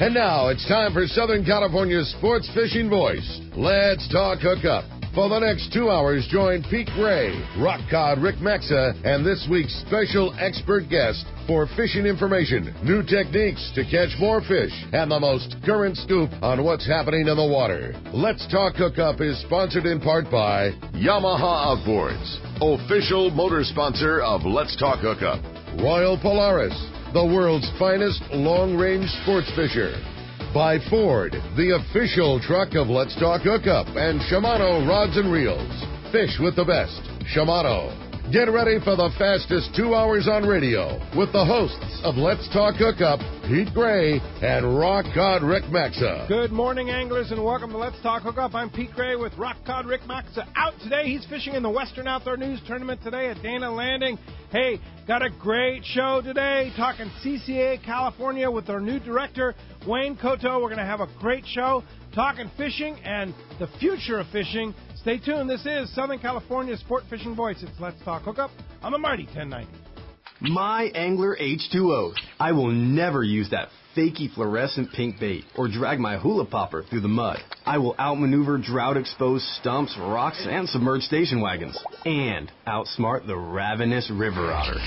And now it's time for Southern California's sports fishing voice. Let's talk hookup. For the next 2 hours, join Pete Gray, rock cod Rick Maxa, and this week's special expert guest for fishing information, new techniques to catch more fish, and the most current scoop on what's happening in the water. Let's Talk Hookup is sponsored in part by Yamaha Outboards, official motor sponsor of Let's Talk Hookup. Royal Polaris, the world's finest long-range sports fisher. By Ford, the official truck of Let's Talk Hookup, and Shimano Rods and Reels. Fish with the best. Shimano. Get ready for the fastest 2 hours on radio with the hosts of Let's Talk Hookup, Pete Gray and Rock Cod Rick Maxa. Good morning, anglers, and welcome to Let's Talk Hookup. I'm Pete Gray with Rock Cod Rick Maxa. Out today, he's fishing in the Western Outdoor News Tournament today at Dana Landing. Hey, got a great show today, talking CCA-California with our new director, Wayne Kotow. We're going to have a great show, talking fishing and the future of fishing. Stay tuned. This is Southern California's sport fishing voice. It's Let's Talk Hookup on the Mighty 1090. My Angler H2O. I will never use that fakey fluorescent pink bait or drag my hula popper through the mud. I will outmaneuver drought-exposed stumps, rocks, and submerged station wagons. And outsmart the ravenous river otter.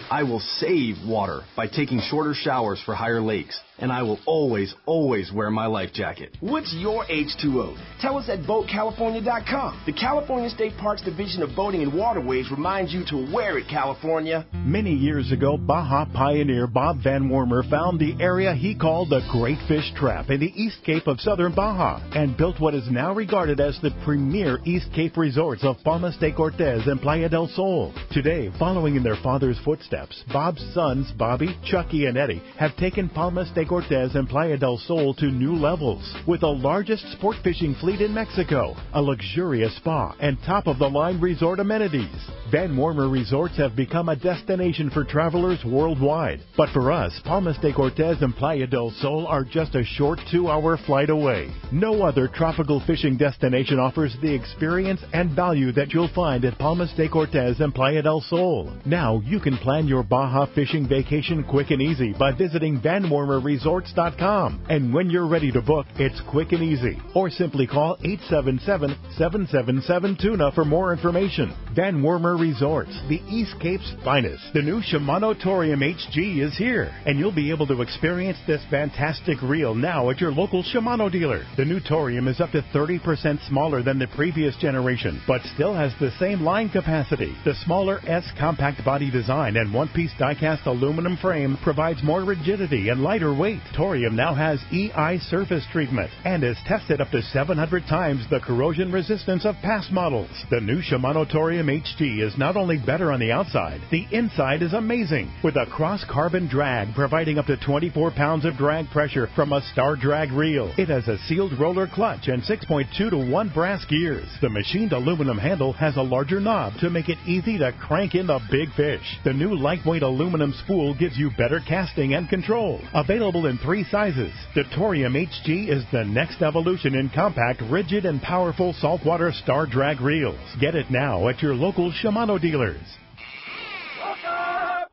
I will save water by taking shorter showers for higher lakes. And I will always, always wear my life jacket. What's your H2O? Tell us at BoatCalifornia.com. The California State Parks Division of Boating and Waterways reminds you to wear it, California. Many years ago, Baja pioneer Bob Van Wormer found the area he called the Great Fish Trap in the East Cape of southern Baja and built what is now regarded as the premier East Cape resorts of Palmas de Cortez and Playa del Sol. Today, following in their father's footsteps, Bob's sons, Bobby, Chucky, and Eddie, have taken Palmas de Cortez and Playa del Sol to new levels with the largest sport fishing fleet in Mexico, a luxurious spa, and top-of-the-line resort amenities. Van Wormer Resorts have become a destination for travelers worldwide. But for us, Palmas de Cortez and Playa del Sol are just a short 2-hour flight away. No other tropical fishing destination offers the experience and value that you'll find at Palmas de Cortez and Playa del Sol. Now you can plan your Baja fishing vacation quick and easy by visiting VanWormerResorts.com. And when you're ready to book, it's quick and easy. Or simply call 877-777-TUNA for more information. Van Wormer Resorts, the East Cape's finest. The new Shimano Torium HG is here, and you'll be able to experience this fantastic reel now at your local Shimano dealer. The new Torium is up to 30% smaller than the previous generation, but still has the same line capacity. The smaller S compact body design and one-piece die-cast aluminum frame provides more rigidity and lighter weight. Torium now has EI surface treatment and is tested up to 700 times the corrosion resistance of past models. The new Shimano Torium HG is not only better on the outside, the inside is amazing, with a cross-carbon drag providing up to 24 pounds of drag pressure from a Star Drag reel. It has a sealed roller clutch and 6.2 to 1 brass gears. The machined aluminum handle has a larger knob to make it easy to crank in the big fish. The new lightweight aluminum spool gives you better casting and control. Available in 3 sizes, the Torium HG is the next evolution in compact, rigid, and powerful saltwater Star Drag reels. Get it now at your local Shimano dealers.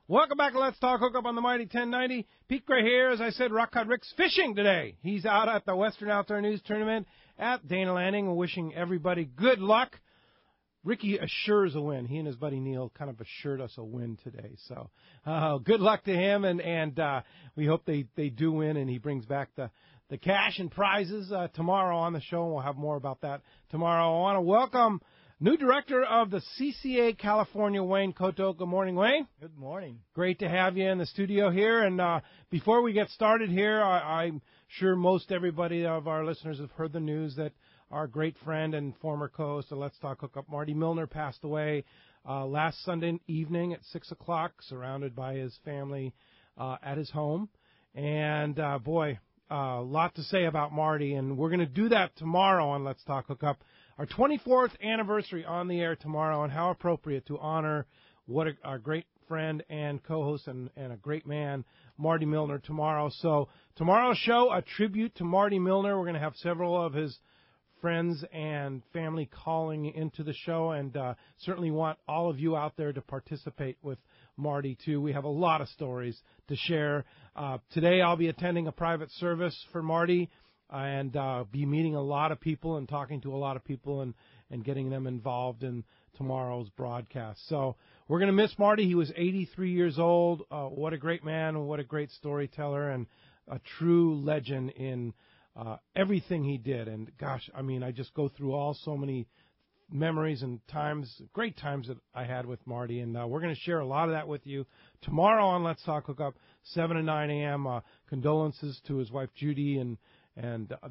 Welcome back to Let's Talk Hookup on the Mighty 1090. Pete Gray here. As I said, Rock Cod Rick's fishing today. He's out at the Western Outdoor News Tournament at Dana Landing. We're wishing everybody good luck. Ricky assures a win. He and his buddy Neil kind of assured us a win today. So good luck to him, and we hope they do win, and he brings back the cash and prizes tomorrow on the show, and we'll have more about that tomorrow. I want to welcome new director of the CCA-California, Wayne Kotow. Good morning, Wayne. Good morning. Great to have you in the studio here. And before we get started here, I'm sure most everybody of our listeners have heard the news that our great friend and former co-host of Let's Talk Hookup, Marty Milner, passed away last Sunday evening at 6 o'clock, surrounded by his family at his home. And, a lot to say about Marty, and we're going to do that tomorrow on Let's Talk Hookup. Our 24th anniversary on the air tomorrow, and how appropriate to honor our great friend and co-host and a great man, Marty Milner, tomorrow. So tomorrow's show, a tribute to Marty Milner. We're going to have several of his friends and family calling into the show, and certainly want all of you out there to participate with Marty, too. We have a lot of stories to share. Today I'll be attending a private service for Marty and be meeting a lot of people and talking to a lot of people and getting them involved in tomorrow's broadcast. So we're going to miss Marty. He was 83 years old. What a great man, what a great storyteller, and a true legend in everything he did. And gosh, I mean, I just go through so many memories and great times that I had with Marty, and we're going to share a lot of that with you tomorrow on Let's Talk Hookup, 7 to 9 a.m. Condolences to his wife Judy and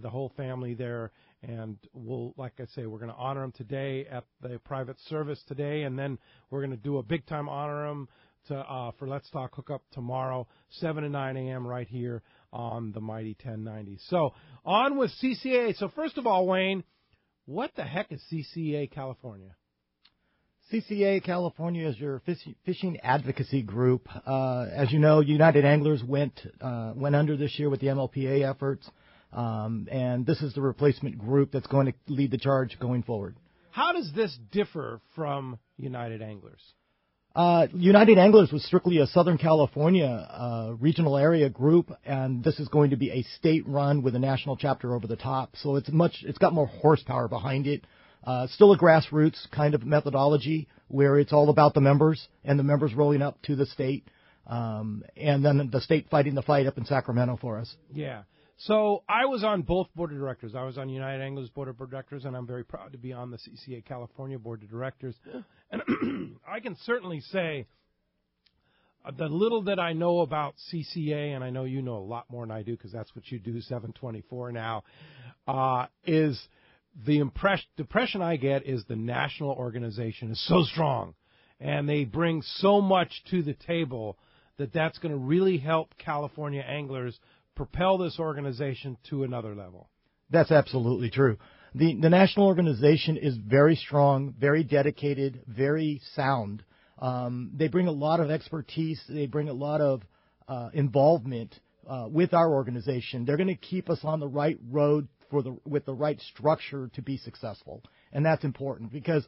the whole family there. And we'll, like I say, we're going to honor him today at the private service today, and then we're going to do a big time honor him for Let's Talk Hookup tomorrow, 7 to 9 a.m. right here on the Mighty 1090. So on with CCA. So first of all, Wayne, what the heck is CCA-California? CCA-California is your fishing advocacy group. As you know, United Anglers went under this year with the MLPA efforts, and this is the replacement group that's going to lead the charge going forward. How does this differ from United Anglers? United Anglers was strictly a Southern California regional area group, and this is going to be a state run with a national chapter over the top. So it's got more horsepower behind it. Still a grassroots kind of methodology where it's all about the members and the members rolling up to the state, and then the state fighting the fight up in Sacramento for us. Yeah. So I was on both board of directors. I was on United Anglers board of directors, and I'm very proud to be on the CCA-California board of directors. And I can certainly say the little that I know about CCA, and I know you know a lot more than I do because that's what you do, 724 now, is the impression I get is the national organization is so strong, and they bring so much to the table that's going to really help California anglers propel this organization to another level. That's absolutely true. The national organization is very strong, very dedicated, very sound. They bring a lot of expertise. They bring a lot of involvement with our organization. They're going to keep us on the right road with the right structure to be successful, and that's important because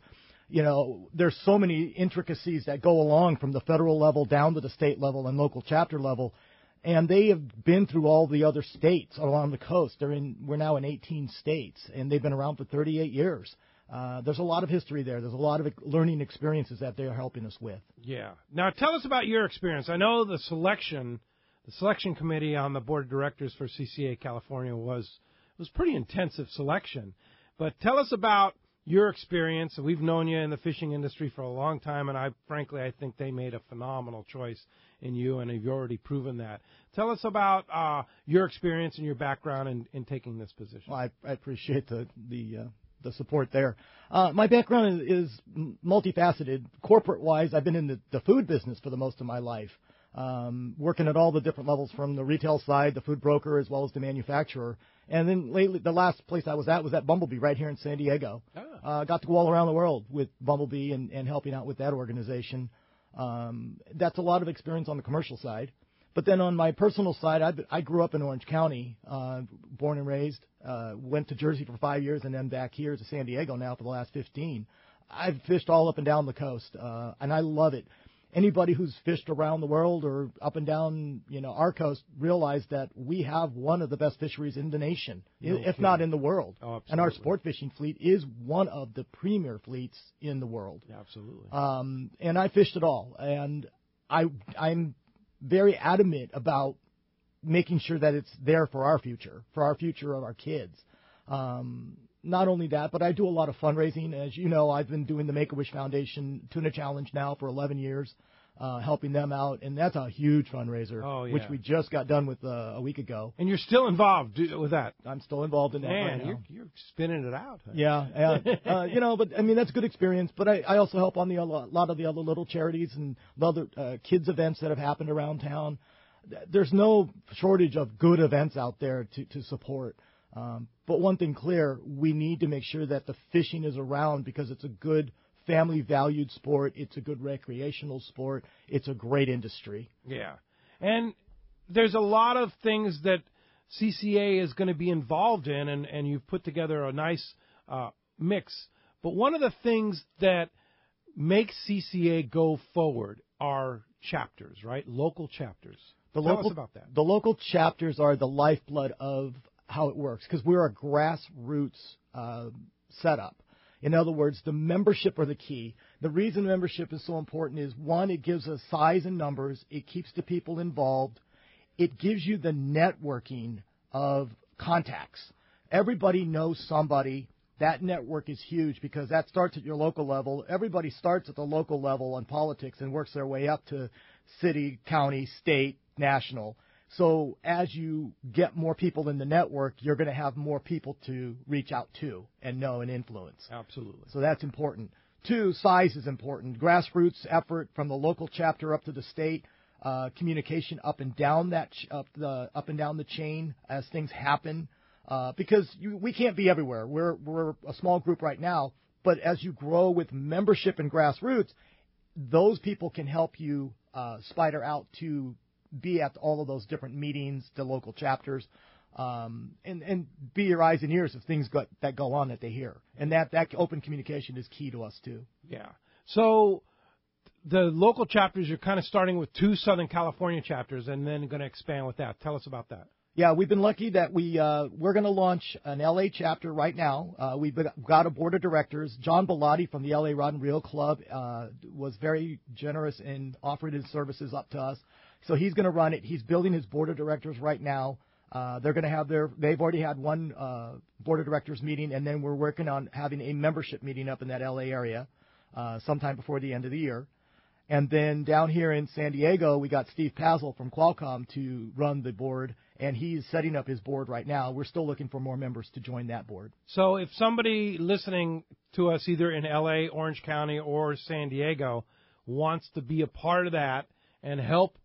there's so many intricacies that go along from the federal level down to the state level and local chapter level. And they have been through all the other states along the coast. We're now in 18 states, and they've been around for 38 years. There's a lot of history there. There's a lot of learning experiences that they are helping us with. Yeah. Now, tell us about your experience. I know the selection committee on the board of directors for CCA California was pretty intensive selection. But tell us about your experience. We've known you in the fishing industry for a long time, and I think they made a phenomenal choice in you, and you've already proven that. Tell us about your experience and your background in taking this position. Well, I appreciate the support there. My background is multifaceted. Corporate-wise, I've been in the food business for the most of my life, working at all the different levels from the retail side, the food broker, as well as the manufacturer. And then lately, the last place I was at Bumblebee right here in San Diego. Got to go all around the world with Bumblebee and helping out with that organization. That's a lot of experience on the commercial side. But then on my personal side, I grew up in Orange County, born and raised, went to Jersey for 5 years, and then back here to San Diego now for the last 15. I've fished all up and down the coast, and I love it. Anybody who's fished around the world or up and down, our coast, realize that we have one of the best fisheries in the nation, if not in the world. Oh, and our sport fishing fleet is one of the premier fleets in the world. Yeah, absolutely. And I fished it all, and I'm very adamant about making sure that it's there for our future of our kids. Not only that, but I do a lot of fundraising. As you know, I've been doing the Make-A-Wish Foundation Tuna Challenge now for 11 years, helping them out, and that's a huge fundraiser, which we just got done with a week ago. And you're still involved with that? I'm still involved in that right now. You're spinning it out. Yeah. But I mean, that's good experience. But I also help on a lot of the other little charities and the other kids events that have happened around town. There's no shortage of good events out there to support. But one thing clear, we need to make sure that the fishing is around because it's a good family-valued sport. It's a good recreational sport. It's a great industry. Yeah. And there's a lot of things that CCA is going to be involved in, and you've put together a nice mix. But one of the things that makes CCA go forward are chapters, right? Local chapters. Tell us about that. The local chapters are the lifeblood of how it works because we're a grassroots setup. In other words, the membership are the key. The reason membership is so important is, one, it gives us size and numbers. It keeps the people involved. It gives you the networking of contacts. Everybody knows somebody. That network is huge because that starts at your local level. Everybody starts at the local level on politics and works their way up to city, county, state, national. So as you get more people in the network, you're going to have more people to reach out to and know and influence. Absolutely. So that's important. 2, size is important. Grassroots effort from the local chapter up to the state, communication up and down up and down the chain as things happen. Because we can't be everywhere. We're a small group right now, but as you grow with membership and grassroots, those people can help you spider out to be at all of those different meetings, the local chapters, and be your eyes and ears of things that go on that they hear. And that open communication is key to us, too. Yeah. So the local chapters, you're kind of starting with 2 Southern California chapters and then going to expand with that. Tell us about that. Yeah, we've been lucky that we're going to launch an L.A. chapter right now. We've got a board of directors. John Bellotti from the L.A. Rod and Reel Club was very generous in offering his services up to us. So he's going to run it. He's building his board of directors right now. They're going to have they've already had one board of directors meeting, and then we're working on having a membership meeting up in that L.A. area sometime before the end of the year. And then down here in San Diego, we got Steve Pazel from Qualcomm to run the board, and he's setting up his board right now. We're still looking for more members to join that board. So if somebody listening to us either in L.A., Orange County, or San Diego wants to be a part of that and help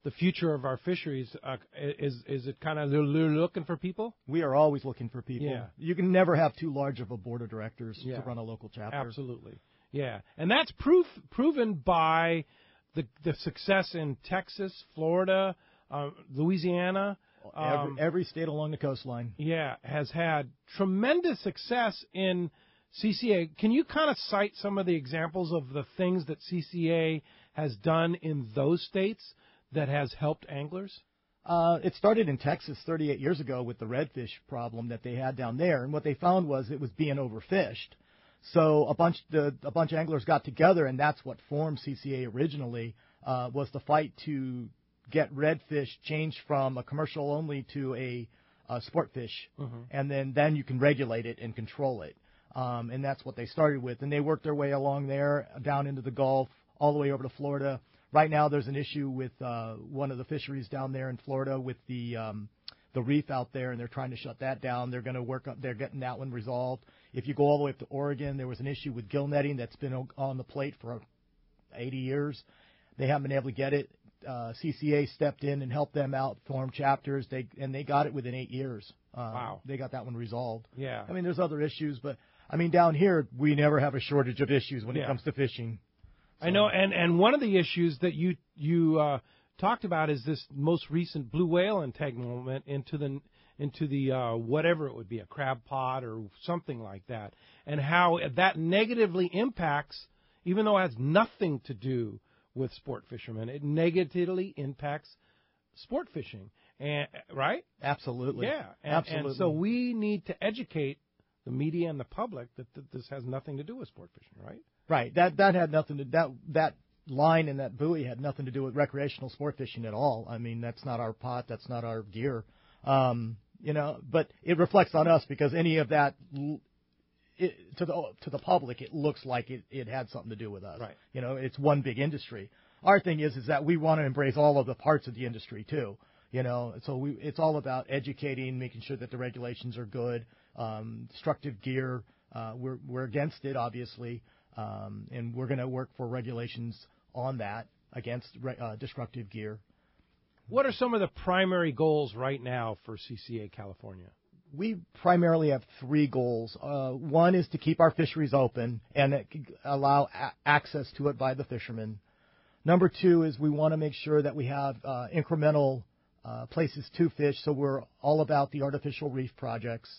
the future of our fisheries, is it kind of they're looking for people? We are always looking for people. Yeah. You can never have too large of a board of directors to run a local chapter. Absolutely. Yeah, and that's proven by the success in Texas, Florida, Louisiana. Every state along the coastline. Yeah, has had tremendous success in CCA. Can you kind of cite some of the examples of the things that CCA has done in those states that has helped anglers? It started in Texas 38 years ago with the redfish problem that they had down there, and what they found was it was being overfished. So a bunch of anglers got together, and that's what formed CCA originally, was the fight to get redfish changed from a commercial only to a sport fish, and then you can regulate it and control it. And that's what they started with. And they worked their way along there, down into the Gulf, all the way over to Florida. Right now there's an issue with one of the fisheries down there in Florida with the reef out there, and they're trying to shut that down. They're going to work up. They're getting that one resolved. If you go all the way up to Oregon, there was an issue with gill netting that's been on the plate for 80 years. They haven't been able to get it. CCA stepped in and helped them out, formed chapters. They got it within 8 years. Wow. They got that one resolved. Yeah. I mean, there's other issues, but I mean, down here we never have a shortage of issues when it comes to fishing. So. I know, and one of the issues that you talked about is this most recent blue whale entanglement into the whatever it would be, a crab pot or something like that, and how that negatively impacts, even though it has nothing to do with sport fishermen, it negatively impacts sport fishing, and right? Absolutely. Yeah, absolutely. And so we need to educate the media and the public that this has nothing to do with sport fishing, right? Right. That had nothing to that line and that buoy had nothing to do with recreational sport fishing at all. I mean, that's not our pot. That's not our gear. But it reflects on us because any of that to the public, it looks like it had something to do with us. Right. It's one big industry. Our thing is that we want to embrace all of the parts of the industry too. So it's all about educating, making sure that the regulations are good. Destructive gear, we're against it, obviously, and we're going to work for regulations on that against destructive gear. What are some of the primary goals right now for CCA-California? We primarily have 3 goals. One is to keep our fisheries open and allow access to it by the fishermen. Number 2 is we want to make sure that we have incremental places to fish, so we're all about the artificial reef projects.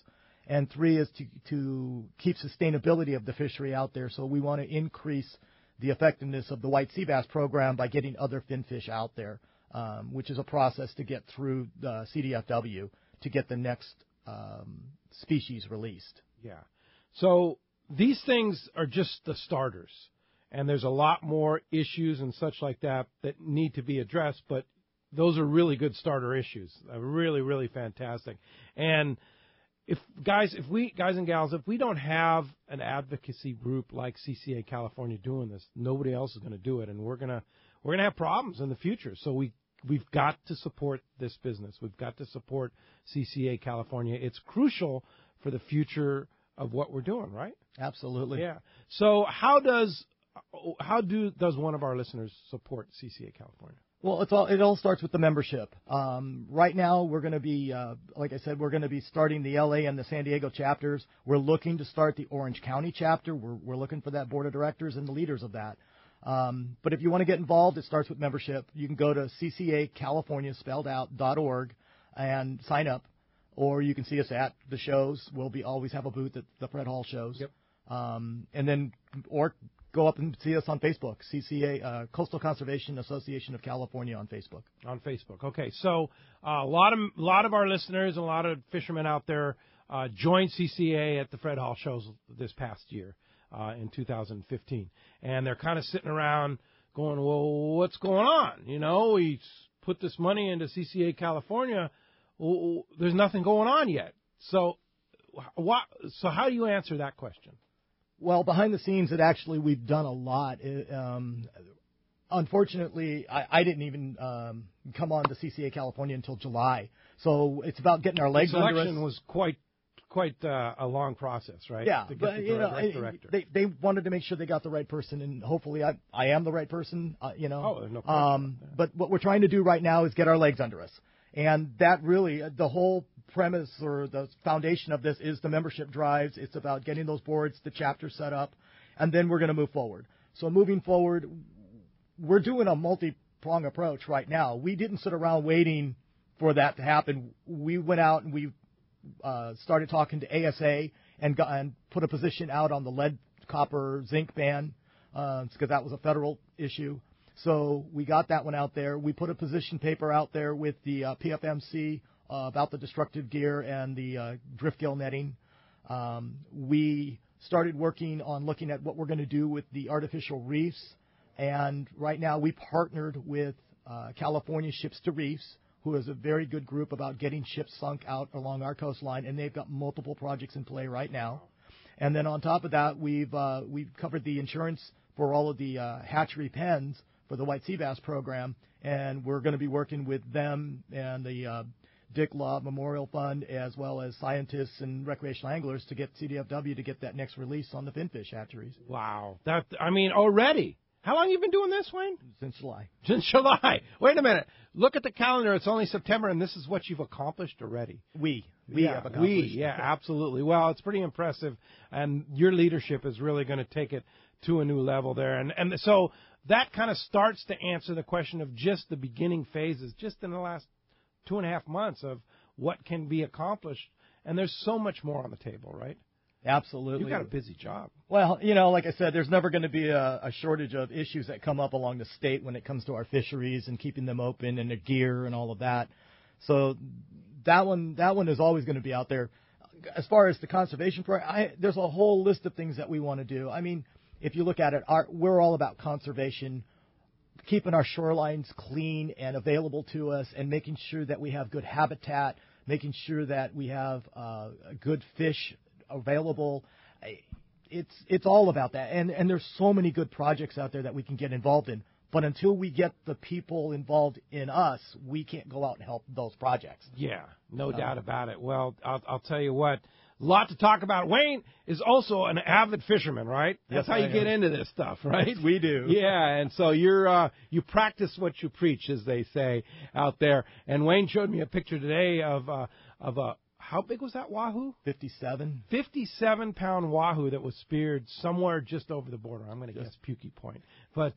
And 3 is to keep sustainability of the fishery out there, so we want to increase the effectiveness of the white sea bass program by getting other finfish out there, which is a process to get through the CDFW to get the next species released. Yeah. So these things are just the starters, and there's a lot more issues and such like that need to be addressed, but those are really good starter issues. Really, really fantastic. And if guys and gals, if we don't have an advocacy group like CCA California doing this, nobody else is going to do it, and we're going to have problems in the future. So we've got to support this business. We've got to support CCA California. It's crucial for the future of what we're doing, right? Absolutely. Yeah. So how does one of our listeners support CCA California? Well, it all starts with the membership. Right now, we're going to be, like I said, we're going to be starting the LA and the San Diego chapters. We're looking to start the Orange County chapter. We're looking for that board of directors and the leaders of that. But if you want to get involved, it starts with membership. You can go to CCA-California, spelled out, .org, and sign up. Or you can see us at the shows. We'll always have a booth at the Fred Hall shows. Yep. Or go up and see us on Facebook, CCA, Coastal Conservation Association of California on Facebook. On Facebook. Okay. So a lot of our listeners and a lot of fishermen out there joined CCA at the Fred Hall shows this past year in 2015. And they're kind of sitting around going, well, what's going on? You know, we put this money into CCA California. There's nothing going on yet. So how do you answer that question? Well, behind the scenes, we've done a lot. Unfortunately, I didn't even come on to CCA California until July. So it's about getting our legs under us. The selection was quite a long process, right? Yeah, to get but the right director. They wanted to make sure they got the right person, and hopefully I am the right person. You know. Oh, there's no question. But what we're trying to do right now is get our legs under us, and that really the whole premise or the foundation of this is the membership drives. It's about getting those boards, the chapters set up, and then we're going to move forward. So moving forward, we're doing a multi-prong approach right now. We didn't sit around waiting for that to happen. We went out and we started talking to ASA and put a position out on the lead, copper, zinc ban because that was a federal issue. So we got that one out there. We put a position paper out there with the PFMC about the destructive gear and the drift gill netting. We started working on looking at what we're going to do with the artificial reefs. And right now we partnered with California Ships to Reefs, who is a very good group about getting ships sunk out along our coastline. And they've got multiple projects in play right now. And then on top of that, we've covered the insurance for all of the hatchery pens for the white sea bass program. And we're going to be working with them and the Dick Law Memorial Fund, as well as scientists and recreational anglers to get CDFW to get that next release on the finfish hatcheries. Wow. Already. How long have you been doing this, Wayne? Since July. Since July. Wait a minute. Look at the calendar. It's only September, and this is what you've accomplished already. We have accomplished. Yeah, absolutely. Well, it's pretty impressive, and your leadership is really going to take it to a new level there. And so that kind of starts to answer the question of just the beginning phases, just in the last 2.5 months of what can be accomplished. And there's so much more on the table, right? Absolutely. You've got a busy job. Well, like I said, there's never going to be a shortage of issues that come up along the state when it comes to our fisheries and keeping them open and the gear and all of that. So that one is always going to be out there. As far as the conservation program, there's a whole list of things that we want to do. I mean, if you look at it, we're all about conservation, keeping our shorelines clean and available to us, and making sure that we have good habitat, making sure that we have good fish available. It's all about that. And there's so many good projects out there that we can get involved in. But until we get the people involved in us, we can't go out and help those projects. Yeah, no doubt about it. Well, I'll tell you what, a lot to talk about. Wayne is also an avid fisherman, right? That's how you get into this stuff, right? We do. Yeah, and so you practice what you preach, as they say out there. And Wayne showed me a picture today of a how big was that wahoo? 57. 57-pound wahoo that was speared somewhere just over the border. I'm going to guess Pukey Point. But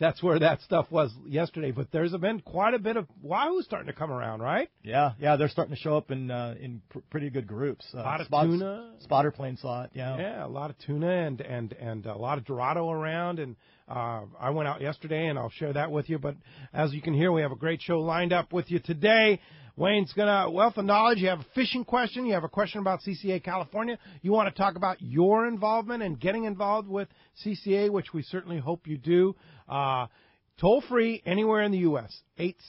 that's where that stuff was yesterday. But there's been quite a bit of wahoo starting to come around, right? Yeah, they're starting to show up in pretty good groups. A lot of tuna. Spotter plane saw it, yeah. Yeah, a lot of tuna and a lot of Dorado around. And I went out yesterday, and I'll share that with you. But as you can hear, we have a great show lined up with you today. Wayne's going to wealth of knowledge. You have a fishing question. You have a question about CCA California. You want to talk about your involvement and getting involved with CCA, which we certainly hope you do. Toll free anywhere in the U.S.,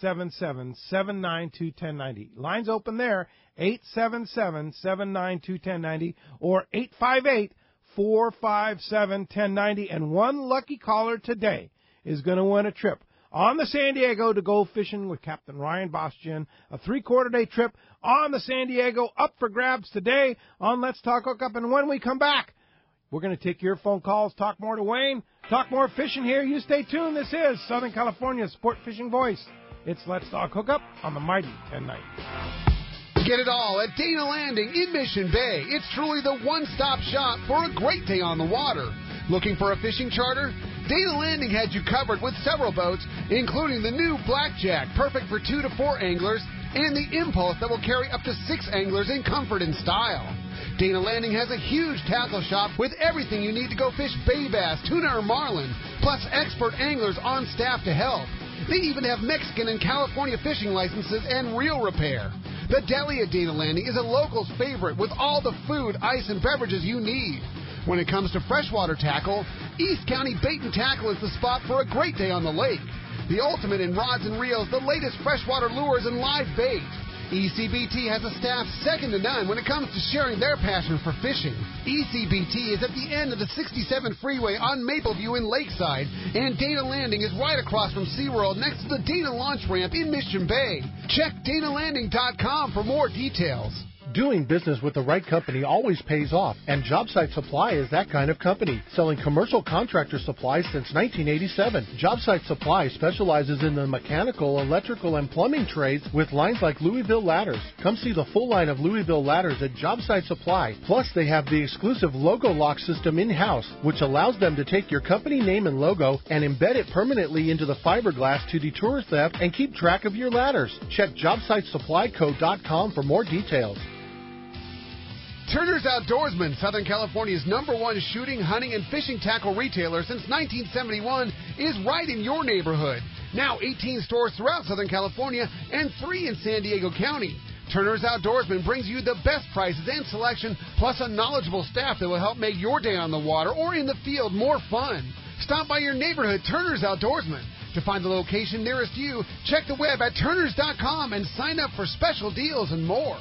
877-792-1090. Lines open there, 877-792-1090 or 858-457-1090. And one lucky caller today is going to win a trip on the San Diego to go fishing with Captain Ryan Bastian, a 3/4-day trip on the San Diego, up for grabs today on Let's Talk Hookup. And when we come back, we're going to take your phone calls, talk more to Wayne, talk more fishing here. You stay tuned. This is Southern California's Sport Fishing Voice. It's Let's Talk Hookup on the Mighty 1090. Get it all at Dana Landing in Mission Bay. It's truly the one-stop shop for a great day on the water. Looking for a fishing charter? Dana Landing had you covered with several boats, including the new Blackjack, perfect for 2 to 4 anglers, and the Impulse that will carry up to 6 anglers in comfort and style. Dana Landing has a huge tackle shop with everything you need to go fish bay bass, tuna, or marlin, plus expert anglers on staff to help. They even have Mexican and California fishing licenses and reel repair. The deli at Dana Landing is a local's favorite with all the food, ice, and beverages you need. When it comes to freshwater tackle, East County Bait and Tackle is the spot for a great day on the lake. The ultimate in rods and reels, the latest freshwater lures, and live bait. ECBT has a staff second to none when it comes to sharing their passion for fishing. ECBT is at the end of the 67 freeway on Mapleview in Lakeside, and Dana Landing is right across from SeaWorld next to the Dana Launch Ramp in Mission Bay. Check DanaLanding.com for more details. Doing business with the right company always pays off, and JobSite Supply is that kind of company, selling commercial contractor supplies since 1987. JobSite Supply specializes in the mechanical, electrical, and plumbing trades with lines like Louisville Ladders. Come see the full line of Louisville Ladders at JobSite Supply. Plus, they have the exclusive logo lock system in-house, which allows them to take your company name and logo and embed it permanently into the fiberglass to deter theft and keep track of your ladders. Check JobSiteSupplyCo.com for more details. Turner's Outdoorsman, Southern California's #1 shooting, hunting, and fishing tackle retailer since 1971, is right in your neighborhood. Now 18 stores throughout Southern California and 3 in San Diego County. Turner's Outdoorsman brings you the best prices and selection, plus a knowledgeable staff that will help make your day on the water or in the field more fun. Stop by your neighborhood Turner's Outdoorsman. To find the location nearest you, check the web at turners.com and sign up for special deals and more.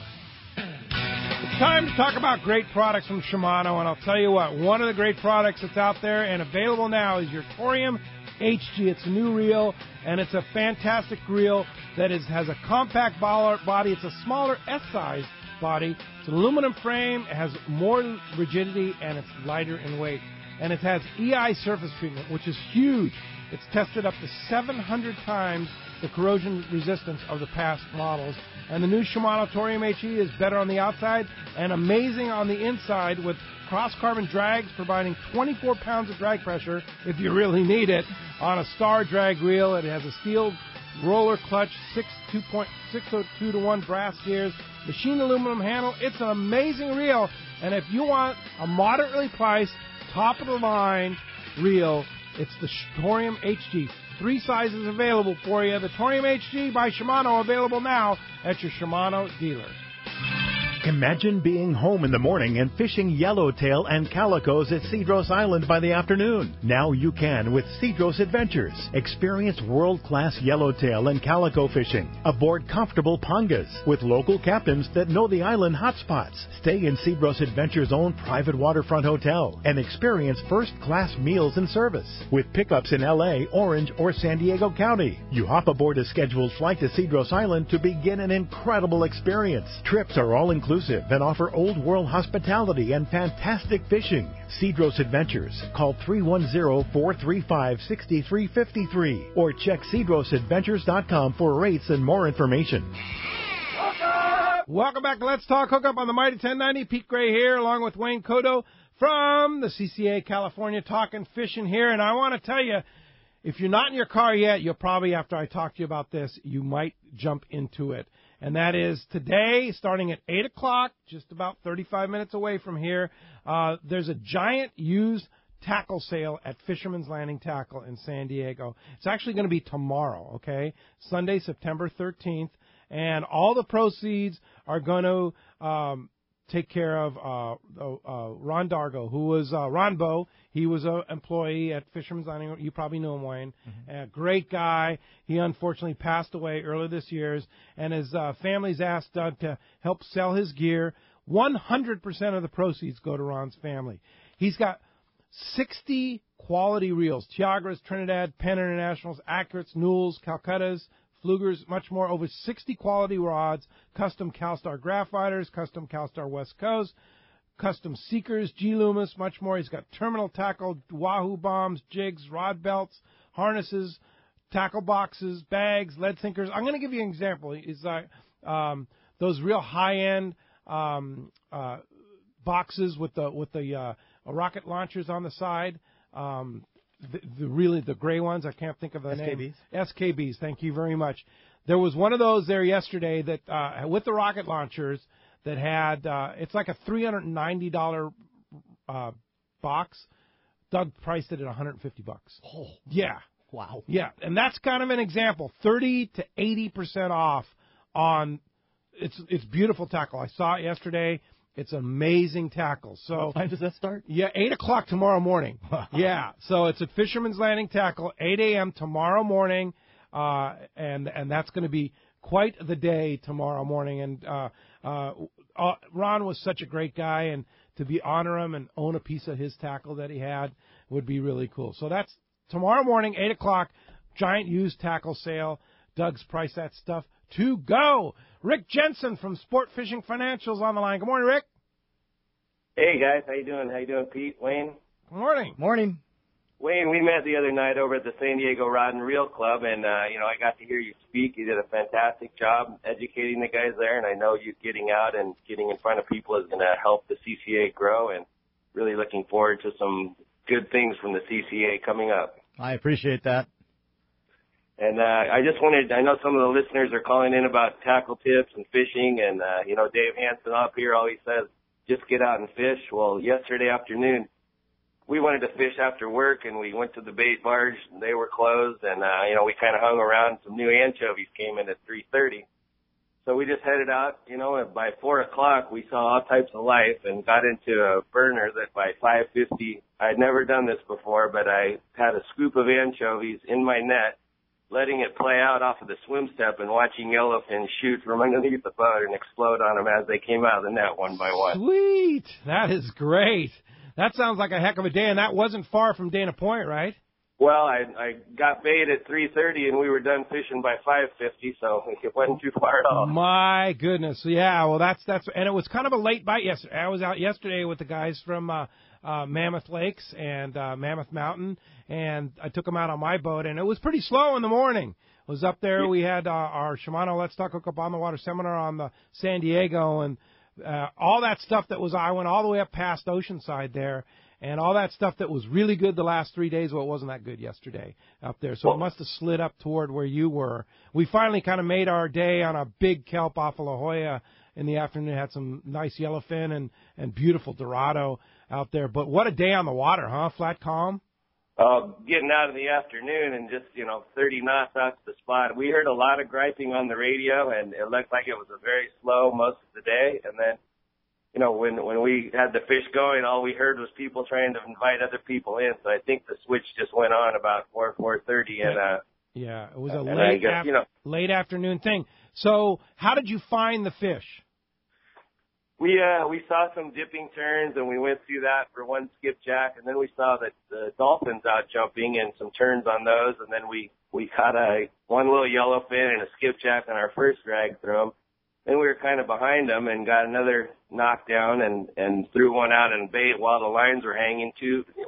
It's time to talk about great products from Shimano, and I'll tell you what, one of the great products that's out there and available now is your Torium HG. It's a new reel, and it's a fantastic reel that has a compact body. It's a smaller S-size body. It's an aluminum frame. It has more rigidity, and it's lighter in weight. And it has EI surface treatment, which is huge. It's tested up to 700 times the corrosion resistance of the past models. And the new Shimano Torium HE is better on the outside and amazing on the inside with cross-carbon drags providing 24 pounds of drag pressure if you really need it on a star drag reel. It has a steel roller clutch, 602-to-1 brass gears, machine aluminum handle. It's an amazing reel. And if you want a moderately priced, top-of-the-line reel, it's the Torium HG. 3 sizes available for you. The Torium HG by Shimano, available now at your Shimano dealer. Imagine being home in the morning and fishing yellowtail and calicos at Cedros Island by the afternoon. Now you can with Cedros Adventures. Experience world-class yellowtail and calico fishing aboard comfortable pangas with local captains that know the island hotspots. Stay in Cedros Adventures' own private waterfront hotel and experience first-class meals and service with pickups in L.A., Orange, or San Diego County. You hop aboard a scheduled flight to Cedros Island to begin an incredible experience. Trips are all inclusive and offer old world hospitality and fantastic fishing. Cedros Adventures. Call 310-435-6353 or check cedrosadventures.com for rates and more information. Welcome back to Let's Talk Hookup on the Mighty 1090. Pete Gray here along with Wayne Kotow from the CCA-California, talking fishing here. And I want to tell you, if you're not in your car yet, you'll probably, after I talk to you about this, you might jump into it. And that is today, starting at 8 o'clock, just about 35 minutes away from here, there's a giant used tackle sale at Fisherman's Landing Tackle in San Diego. It's actually going to be tomorrow, okay? Sunday, September 13th. And all the proceeds are going to take care of Ron Dargo, who was Ronbo. He was an employee at Fisherman's Landing. You probably knew him, Wayne. A great guy. He unfortunately passed away earlier this year, and his family's asked Doug to help sell his gear. 100% of the proceeds go to Ron's family. He's got 60 quality reels, Tiagras, Trinidad, Penn Internationals, Accurates, Newells, Calcuttas, Flugers, much more. Over 60 quality rods, custom CalStar Graphiters, custom CalStar West Coast, custom Seekers, G Loomis, much more. He's got terminal tackle, Wahoo bombs, jigs, rod belts, harnesses, tackle boxes, bags, lead sinkers. I'm going to give you an example. It's like those real high-end boxes with the rocket launchers on the side. The gray ones, I can't think of the name. SKBs, thank you very much. There was one of those there yesterday that with the rocket launchers that had, it's like a $390 box. Doug priced it at $150. Oh. Yeah. Wow. Yeah, and that's kind of an example, 30 to 80% off on, it's beautiful tackle. I saw it yesterday. It's amazing tackle. So what time does that start? Yeah, 8 o'clock tomorrow morning. Yeah, so it's at Fisherman's Landing Tackle, 8 a.m. tomorrow morning, and that's going to be quite the day tomorrow morning. And Ron was such a great guy, and to honor him and own a piece of his tackle that he had would be really cool. So that's tomorrow morning, 8 o'clock, giant used tackle sale. Doug's priced that stuff to go. Rick Jensen from Sport Fishing Financials on the line. Good morning, Rick. Hey, guys. How you doing? How you doing, Pete? Wayne? Good morning. Morning. Wayne, we met the other night over at the San Diego Rod and Reel Club, and, I got to hear you speak. You did a fantastic job educating the guys there, and I know you getting out and getting in front of people is going to help the CCA grow, and really looking forward to some good things from the CCA coming up. I appreciate that. And I just wanted, I know some of the listeners are calling in about tackle tips and fishing, and, Dave Hansen up here always says, just get out and fish. Well, yesterday afternoon, we wanted to fish after work, and we went to the bait barge, and they were closed, and, we kind of hung around. Some new anchovies came in at 3:30. So we just headed out, and by 4 o'clock, we saw all types of life and got into a burner that by 5:50, I had never done this before, but I had a scoop of anchovies in my net, letting it play out off of the swim step and watching yellowfin shoot from underneath the boat and explode on them as they came out of the net one by one. Sweet. That is great. That sounds like a heck of a day, and that wasn't far from Dana Point, right? Well, I got bait at 3:30, and we were done fishing by 5:50, so it wasn't too far at all. My goodness. Yeah, well, that's and it was kind of a late bite yesterday. I was out yesterday with the guys from Mammoth Lakes and Mammoth Mountain, and I took them out on my boat, and it was pretty slow in the morning. It was up there. We had our Shimano Let's Talk Hookup on the Water seminar on the San Diego, and all that stuff that was, I went all the way up past Oceanside there, and all that stuff that was really good the last 3 days, well, it wasn't that good yesterday up there. So it must have slid up toward where you were. We finally kind of made our day on a big kelp off of La Jolla in the afternoon. Had some nice yellowfin and beautiful Dorado out there. But what a day on the water, huh? Flat calm? Getting out in the afternoon and just, 30 knots out to the spot. We heard a lot of griping on the radio, and it looked like it was a very slow most of the day. And then, when we had the fish going, all we heard was people trying to invite other people in. So I think the switch just went on about 4:30. And yeah, it was a late afternoon thing. So how did you find the fish? We saw some dipping turns, and we went through that for one skipjack, and then we saw that the dolphins out jumping and some turns on those, and then we caught one little yellowfin and a skipjack on our first drag through them. Then we were kind of behind them and got another knockdown and threw one out in bait while the lines were hanging.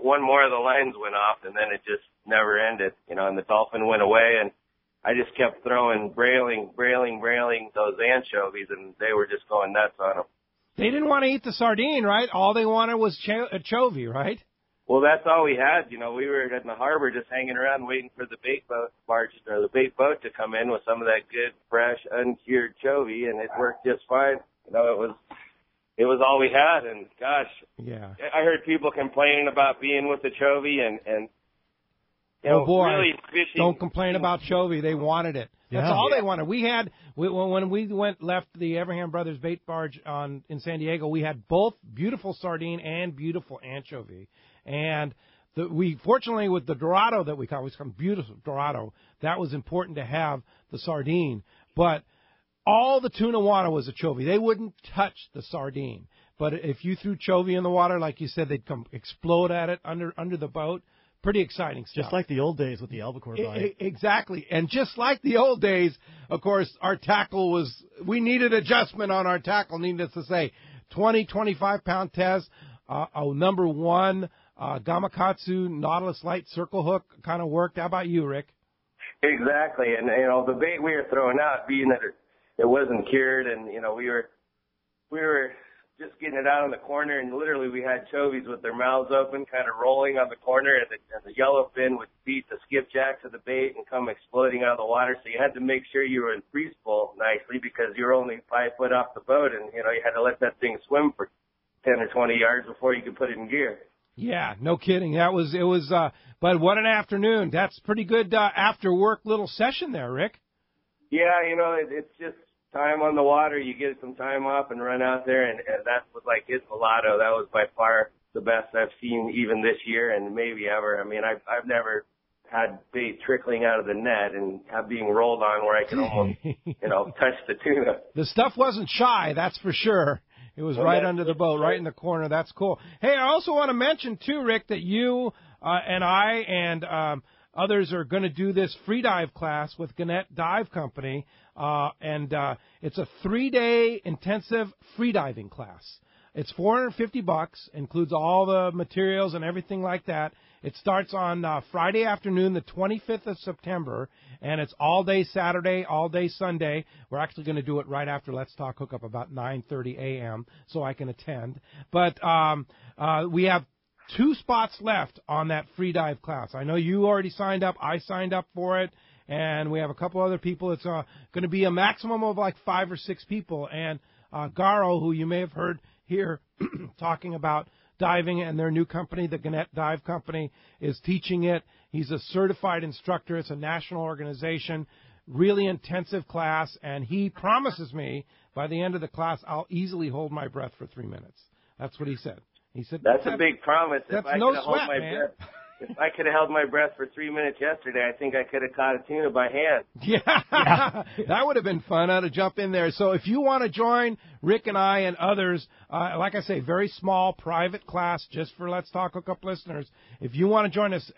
One more of the lines went off, and then it just never ended, and the dolphin went away, and I just kept throwing, brailing those anchovies, and they were just going nuts on them. They didn't want to eat the sardine, right? All they wanted was anchovy, right? Well, that's all we had. We were in the harbor just hanging around waiting for the bait boat barge or the bait boat to come in with some of that good, fresh, uncured chovy, and it worked just fine. It was was all we had. And gosh, yeah, I heard people complaining about being with the Chovy and you know, boy, really fishing. Don't complain about Chovy. They wanted it. That's all they wanted. We had when we left the Everham Brothers bait barge in San Diego, we had both beautiful sardine and beautiful anchovy. And we fortunately with the Dorado that we caught, we caught beautiful Dorado. That was important to have the sardine, but all the tuna water was a Chovy. They wouldn't touch the sardine. But if you threw Chovy in the water, like you said, they'd come explode at it under the boat. Pretty exciting stuff. Just like the old days with the albacore bite. Exactly. And just like the old days, of course, our tackle we needed adjustment on our tackle, needless to say. 20, 25-pound test, number 1, Gamakatsu Nautilus Light Circle Hook kind of worked. How about you, Rick? Exactly. And, you know, the bait we were throwing out, being that it wasn't cured, and, you know, we were just getting it out on the corner, and literally we had Chovies with their mouths open, kind of rolling on the corner, and the yellowfin would beat the skipjacks of the bait and come exploding out of the water. So you had to make sure you were in free spool nicely because you were only 5 foot off the boat, and you know you had to let that thing swim for 10 or 20 yards before you could put it in gear. Yeah, no kidding. It was. But what an afternoon! That's pretty good after work little session there, Rick. Yeah, you know it's just time on the water. You get some time off and run out there, and that was like his mulatto. That was by far the best I've seen even this year and maybe ever. I mean, I've never had bait trickling out of the net and being rolled on where I could almost, you know, touch the tuna. The stuff wasn't shy, that's for sure. It was right under the boat, right in the corner. That's cool. Hey, I also want to mention, too, Rick, that you and I and others are going to do this free dive class with Gannett Dive Company, and it's a 3-day intensive free diving class. It's $450, includes all the materials and everything like that. It starts on Friday afternoon, the 25th of September, and it's all day Saturday, all day Sunday. We're actually going to do it right after Let's Talk Hookup about 9:30 a.m. so I can attend. But we have 2 spots left on that free dive class. I know you already signed up. I signed up for it, and we have a couple other people. It's going to be a maximum of like 5 or 6 people. And Garo, who you may have heard here talking about diving and their new company, the Gannett Dive Company, is teaching it. He's a certified instructor. It's a national organization, really intensive class, and he promises me by the end of the class I'll easily hold my breath for 3 minutes. That's what he said. He said that's a big promise. That's no sweat, man. If I could have held my breath for 3 minutes yesterday, I think I could have caught a tuna by hand. Yeah. That would have been fun to jump in there. So if you want to join Rick and I and others, like I say, very small private class just for Let's Talk Hookup listeners. If you want to join us,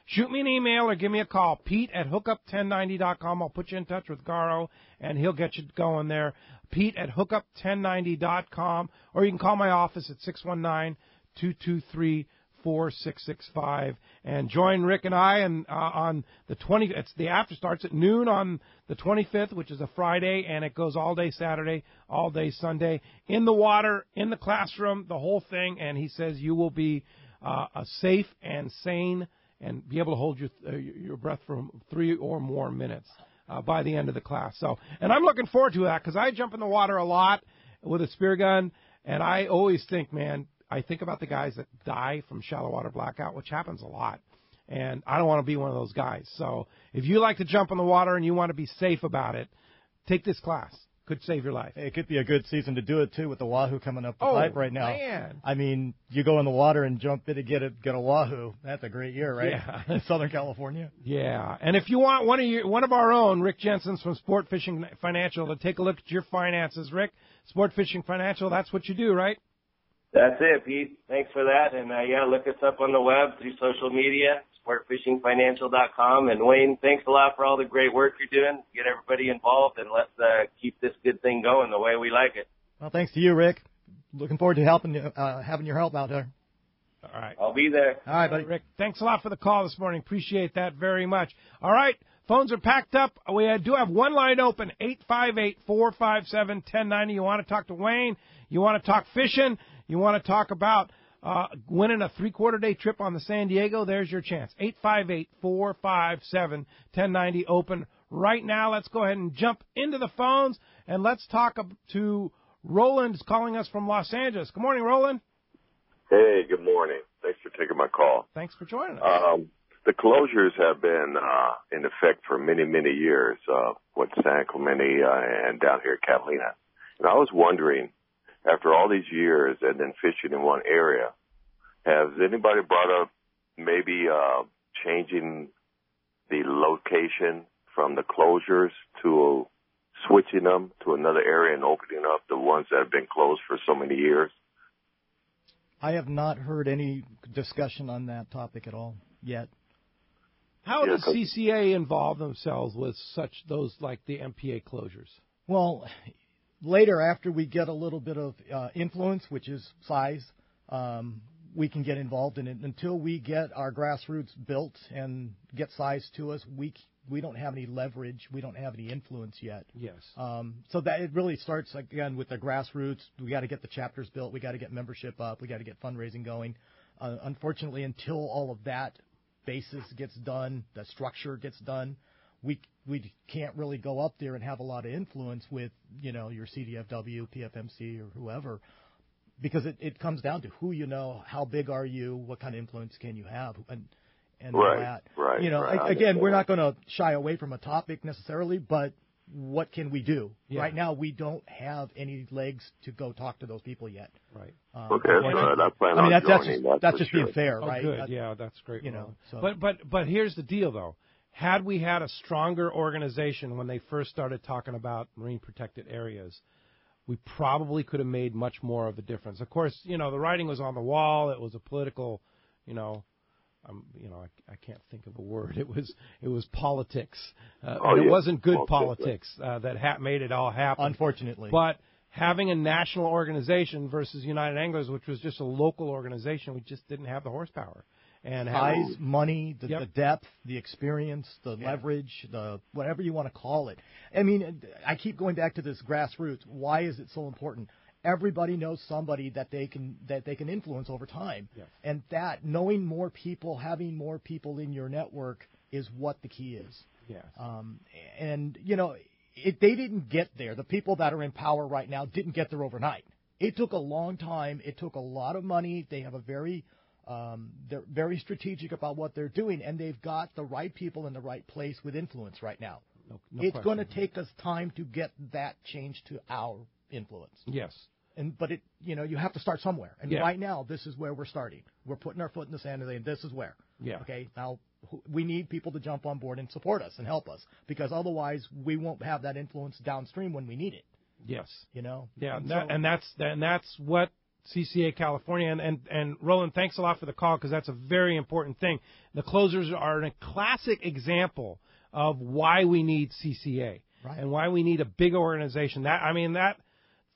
shoot me an email or give me a call, Pete@hookup1090.com. I'll put you in touch with Garo, and he'll get you going there. Pete@hookup1090.com, or you can call my office at 619-223-4665 and join Rick and I on the 20th. The after starts at noon on the 25th, which is a Friday, and it goes all day Saturday, all day Sunday, in the water, in the classroom, the whole thing. And he says you will be safe and sane and be able to hold your breath for 3 or more minutes by the end of the class. So, and I'm looking forward to that because I jump in the water a lot with a spear gun, and I always think, man, I think about the guys that die from shallow water blackout, which happens a lot, and I don't want to be one of those guys. So if you like to jump in the water and you want to be safe about it, take this class. Could save your life. It could be a good season to do it, too, with the wahoo coming up the pipe right now. Man. I mean, you go in the water and jump in to get a wahoo. That's a great year, right? Yeah. In Southern California. Yeah. And if you want one of our own, Rick Jensen's from Sport Fishing Financial, to take a look at your finances, Rick, Sport Fishing Financial, that's what you do, right? That's it, Pete. Thanks for that. And, look us up on the web through social media, sportfishingfinancial.com. And, Wayne, thanks a lot for all the great work you're doing. Get everybody involved, and let's keep this good thing going the way we like it. Well, thanks to you, Rick. Looking forward to having your help out there. All right. I'll be there. All right, buddy. Rick, thanks a lot for the call this morning. Appreciate that very much. All right. Phones are packed up. We do have one line open, 858-457-1090. You want to talk to Wayne? You want to talk fishing? You want to talk about winning a 3/4-day trip on the San Diego? There's your chance. 858-457-1090 open right now. Let's go ahead and jump into the phones, and let's talk to Roland is calling us from Los Angeles. Good morning, Roland. Hey, good morning. Thanks for taking my call. Thanks for joining us. The closures have been in effect for many, many years, with San Clemente and down here at Catalina. And I was wondering, after all these years and then fishing in one area, has anybody brought up maybe changing the location from the closures to switching them to another area and opening up the ones that have been closed for so many years? I have not heard any discussion on that topic at all yet. How does CCA involve themselves with those like the MPA closures? Well, later after we get a little bit of influence, which is size, we can get involved in it. Until we get our grassroots built and get size to us, we don't have any leverage. We don't have any influence yet. Yes. So that it really starts, again, with the grassroots. We got to get the chapters built. We got to get membership up. We got to get fundraising going. Unfortunately, until all of that basis gets done, the structure gets done, we can't really go up there and have a lot of influence with, your CDFW, PFMC, or whoever, because it comes down to who you know, how big are you, what kind of influence can you have, and right, that. Right. Again, we're not going to shy away from a topic necessarily, but what can we do? Yeah. Right now, we don't have any legs to go talk to those people yet. Right. Okay, that's all right. I plan on joining. That's just sure. being fair, Oh, right? good. Yeah, that's great. So. But here's the deal, though. Had we had a stronger organization when they first started talking about marine protected areas, we probably could have made much more of a difference. Of course, the writing was on the wall. It was a political, I can't think of a word. It was politics. It wasn't good politics that made it all happen. Unfortunately. But having a national organization versus United Anglers, which was just a local organization, we just didn't have the horsepower. And size, money, the depth, the experience, the leverage, the whatever you want to call it. I mean, I keep going back to this grassroots. Why is it so important? Everybody knows somebody that they can influence over time, and that knowing more people, having more people in your network is what the key is. Yes. And they didn't get there. The people that are in power right now didn't get there overnight. It took a long time. It took a lot of money. They have they're very strategic about what they're doing, and they've got the right people in the right place with influence right now. No it's going to take us time to get that change to our influence. Yes. But you have to start somewhere. And right now, this is where we're starting. We're putting our foot in the sand and saying, this is where. Yeah. Okay. Now we need people to jump on board and support us and help us, because otherwise we won't have that influence downstream when we need it. Yes. Yeah. And that's what CCA-California and Roland, thanks a lot for the call, because that's a very important thing. The closers are a classic example of why we need CCA and why we need a big organization. That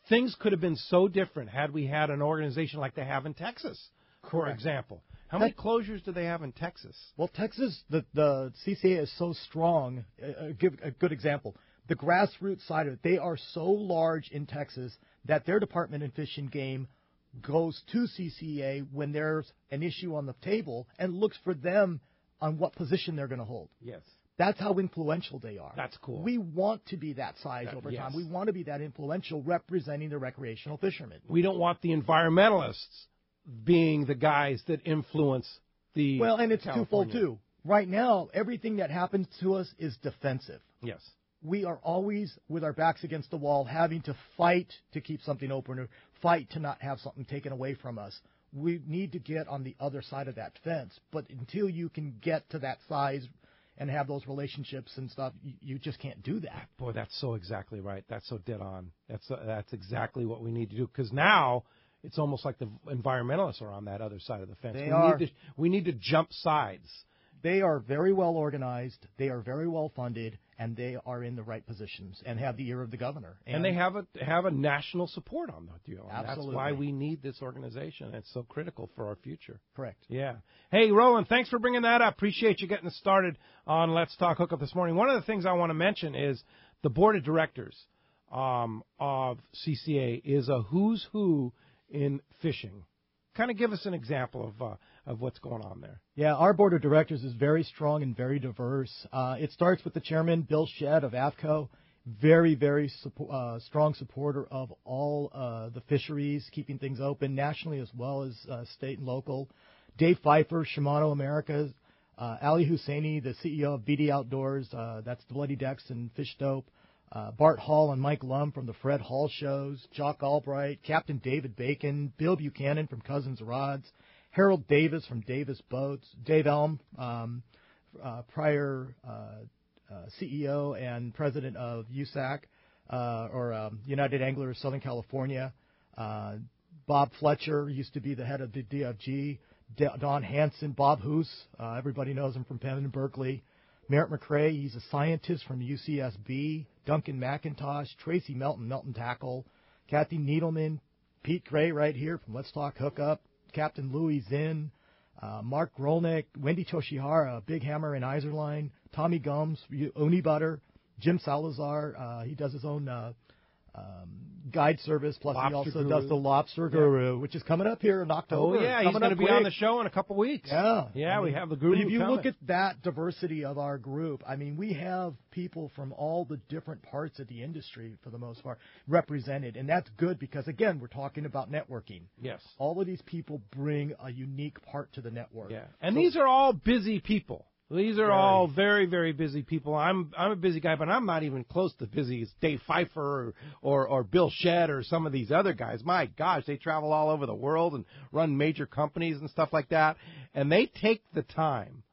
things could have been so different had we had an organization like they have in Texas, for example. How many closures do they have in Texas? Well, Texas, the CCA is so strong. Give a good example. The grassroots side of it, they are so large in Texas that their Department of Fish and Game goes to CCA when there's an issue on the table and looks for them on what position they're going to hold. Yes. That's how influential they are. That's cool. We want to be that size over time. We want to be that influential representing the recreational fishermen. We don't want the environmentalists being the guys that influence the Well, and it's California. twofold, too. Right now, everything that happens to us is defensive. Yes. We are always with our backs against the wall, having to fight to keep something open or fight to not have something taken away from us. We need to get on the other side of that fence. But until you can get to that size and have those relationships and stuff, you just can't do that. Boy, that's so exactly right. That's so dead on. That's exactly what we need to do, because now it's almost like the environmentalists are on that other side of the fence. We need to jump sides. They are very well organized. They are very well funded, and they are in the right positions and have the ear of the governor. And they have a national support on the deal. Absolutely. That's why we need this organization. It's so critical for our future. Correct. Yeah. Hey, Roland, thanks for bringing that up. Appreciate you getting us started on Let's Talk Hookup this morning. One of the things I want to mention is the board of directors of CCA is a who's who in fishing. Kind of give us an example of what's going on there. Yeah, our board of directors is very strong and very diverse. It starts with the chairman, Bill Shedd of AFCO, very, very strong supporter of all the fisheries, keeping things open nationally as well as state and local. Dave Pfeiffer, Shimano Americas. Ali Husseini, the CEO of BD Outdoors, that's the Bloody Decks and Fish Dope. Bart Hall and Mike Lum from the Fred Hall shows. Jock Albright, Captain David Bacon, Bill Buchanan from Cousins Rods, Harold Davis from Davis Boats, Dave Elm, prior CEO and president of USAC, United Anglers Southern California. Bob Fletcher used to be the head of the DFG. Don Hansen, Bob Hoos, everybody knows him from Penn and Berkeley. Merritt McRae, he's a scientist from UCSB. Duncan McIntosh, Tracy Melton, Melton Tackle. Kathy Needleman, Pete Gray right here from Let's Talk Hookup. Captain Louis Zinn, Mark Rolnick, Wendy Toshihara, Big Hammer and Iserline. Tommy Gums, Uni Butter. Jim Salazar, he does his own guide service, plus he also does the Lobster Guru, which is coming up here in October. Oh, yeah, he's going to be on the show in a couple weeks. Yeah, we have the Guru. But if you coming. look at that diversity of our group, I mean, we have people from all the different parts of the industry, for the most part, represented. And that's good because, again, we're talking about networking. Yes. All of these people bring a unique part to the network. Yeah. And these are all busy people. These are all very, very busy people. I'm a busy guy, but I'm not even close to busy as Dave Pfeiffer or Bill Shedd or some of these other guys. My gosh, they travel all over the world and run major companies and stuff like that. And they take the time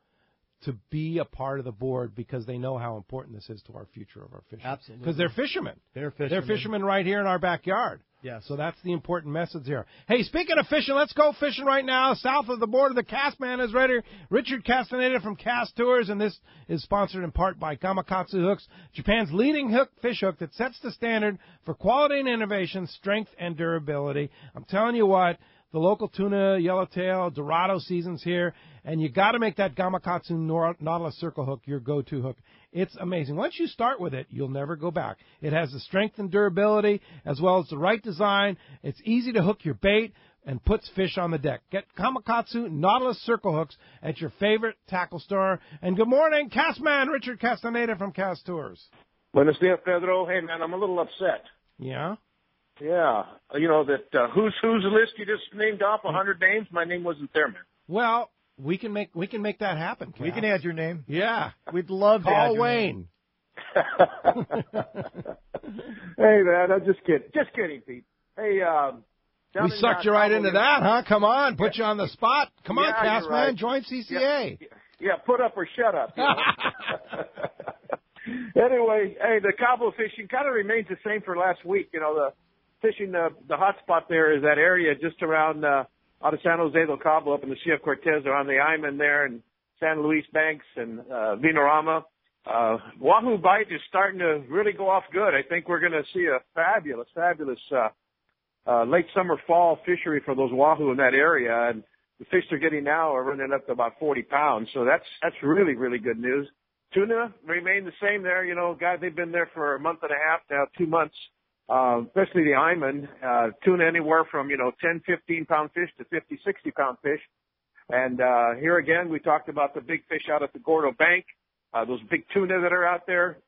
to be a part of the board because they know how important this is to our future of our fishing. Absolutely. Because they're fishermen. They're fishermen right here in our backyard. Yeah. So that's the important message here. Hey, speaking of fishing, let's go fishing right now. South of the border, the Cast Man is ready. Richard Castaneda from Cast Tours, and this is sponsored in part by Gamakatsu Hooks, Japan's leading fish hook that sets the standard for quality and innovation, strength and durability. I'm telling you what, the local tuna, yellowtail, dorado season's here, and you got to make that Gamakatsu Nautilus Circle hook your go-to hook. It's amazing. Once you start with it, you'll never go back. It has the strength and durability as well as the right design. It's easy to hook your bait and puts fish on the deck. Get Gamakatsu Nautilus Circle hooks at your favorite tackle store. And good morning, Castman Richard Castaneda from Cast Tours. Buenos dias, Pedro. Hey, man, I'm a little upset. Yeah? Yeah. You know that who's list you just named off 100 names? My name wasn't there, man. Well, we can make that happen, Cass. We can add your name. Yeah. We'd love to add Call your Wayne. Hey, man, I'm just kidding. Just kidding, Pete. Hey, we sucked you right into that, huh? Come on, put you on the spot. Come on, Castman, right. Join CCA. Yeah, put up or shut up. You know? Anyway, hey, the Cabo fishing kind of remains the same for last week. You know, the fishing, the hot spot there is that area just around out of San Jose del Cabo up in the Sea of Cortez around the Iman there and San Luis Banks and Vinorama. Wahoo bite is starting to really go off good. I think we're going to see a fabulous late summer fall fishery for those wahoo in that area. And the fish they're getting now are running up to about 40 pounds. So that's really, really good news. Tuna remain the same there. You know, guys, they've been there for a month and a half now, 2 months. Especially the Iman, tuna anywhere from, 10, 15-pound fish to 50, 60-pound fish. And here again, we talked about the big fish out at the Gordo Bank, those big tuna that are out there.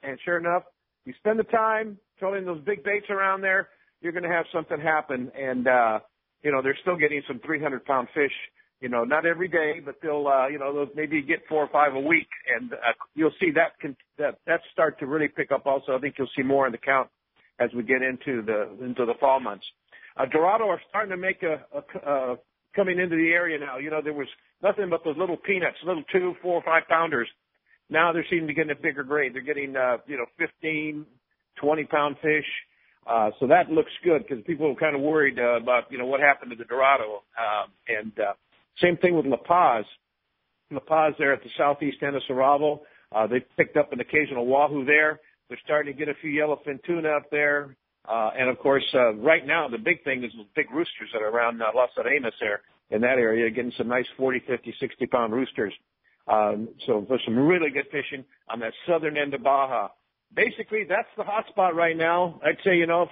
And sure enough, you spend the time throwing those big baits around there, you're going to have something happen. And, they're still getting some 300-pound fish, not every day, but they'll, they'll maybe get 4 or 5 a week. And you'll see that start to really pick up also. I think you'll see more in the count as we get into the fall months. Dorado are starting to make coming into the area now. There was nothing but those little peanuts, little 2, 4, 5 pounders. Now they're seeming to get a bigger grade. They're getting, 15, 20-pound fish. So that looks good because people are kind of worried about, what happened to the Dorado. Same thing with La Paz. La Paz there at the southeast end of Cerrado. They picked up an occasional wahoo there. They're starting to get a few yellowfin tuna up there. And, of course, right now the big thing is the big roosters that are around Las Arenas there in that area, getting some nice 40, 50, 60-pound roosters. So there's some really good fishing on that southern end of Baja. Basically, that's the hot spot right now. I'd say, if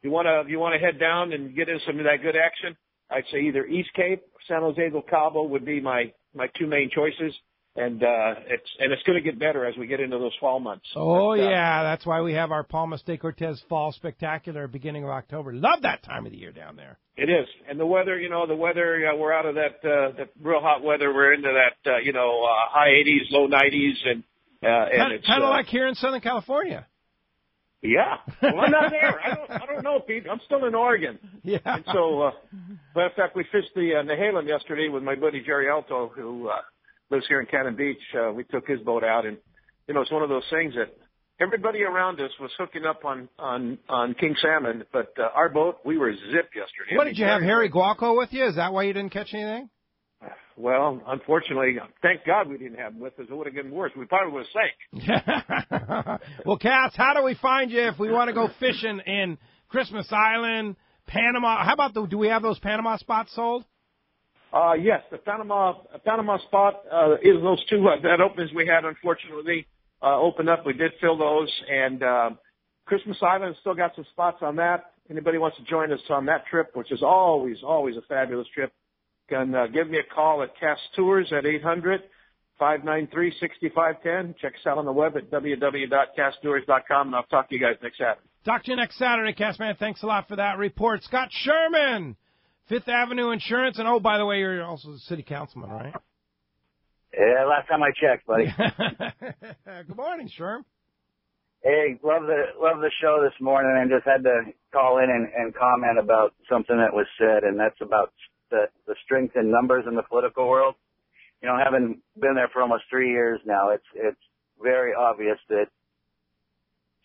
you want to head down and get in some of that good action, I'd say either East Cape or San Jose del Cabo would be my 2 main choices. And it's going to get better as we get into those fall months. Oh, yeah. That's why we have our Palmas de Cortez Fall Spectacular beginning of October. Love that time of the year down there. It is. And the weather, we're out of that real hot weather. We're into that, high 80s, low 90s. And it's kind of like here in Southern California. Yeah. Well, I'm not there. I don't know, Pete. I'm still in Oregon. Yeah. And so, matter of fact, we fished the Nehalem yesterday with my buddy Jerry Alto, who lives here in Cannon Beach. We took his boat out, and it's one of those things that everybody around us was hooking up on king salmon, but our boat, we were zipped yesterday. What, did you have Harry Guaco with you? Is that why you didn't catch anything? Well, unfortunately, thank God we didn't have him with us. It would have been worse. We probably would have sank. Well, Cass, how do we find you if we want to go fishing in Christmas Island, Panama? How about do we have those Panama spots sold? Yes, the Panama spot is those two that openings we had, unfortunately, opened up. We did fill those, and Christmas Island still got some spots on that. Anybody wants to join us on that trip, which is always a fabulous trip, can give me a call at Cass Tours at 800-593-6510. Check us out on the web at www.casstours.com, and I'll talk to you guys next Saturday. Talk to you next Saturday, Cass, man. Thanks a lot for that report. Scott Sherman, Fifth Avenue Insurance. And, oh, by the way, you're also the city councilman, right? Yeah, last time I checked, buddy. Good morning, Sherm. Hey, love the show this morning, and just had to call in and comment about something that was said, and that's about the strength in numbers in the political world. Having been there for almost 3 years now, it's very obvious that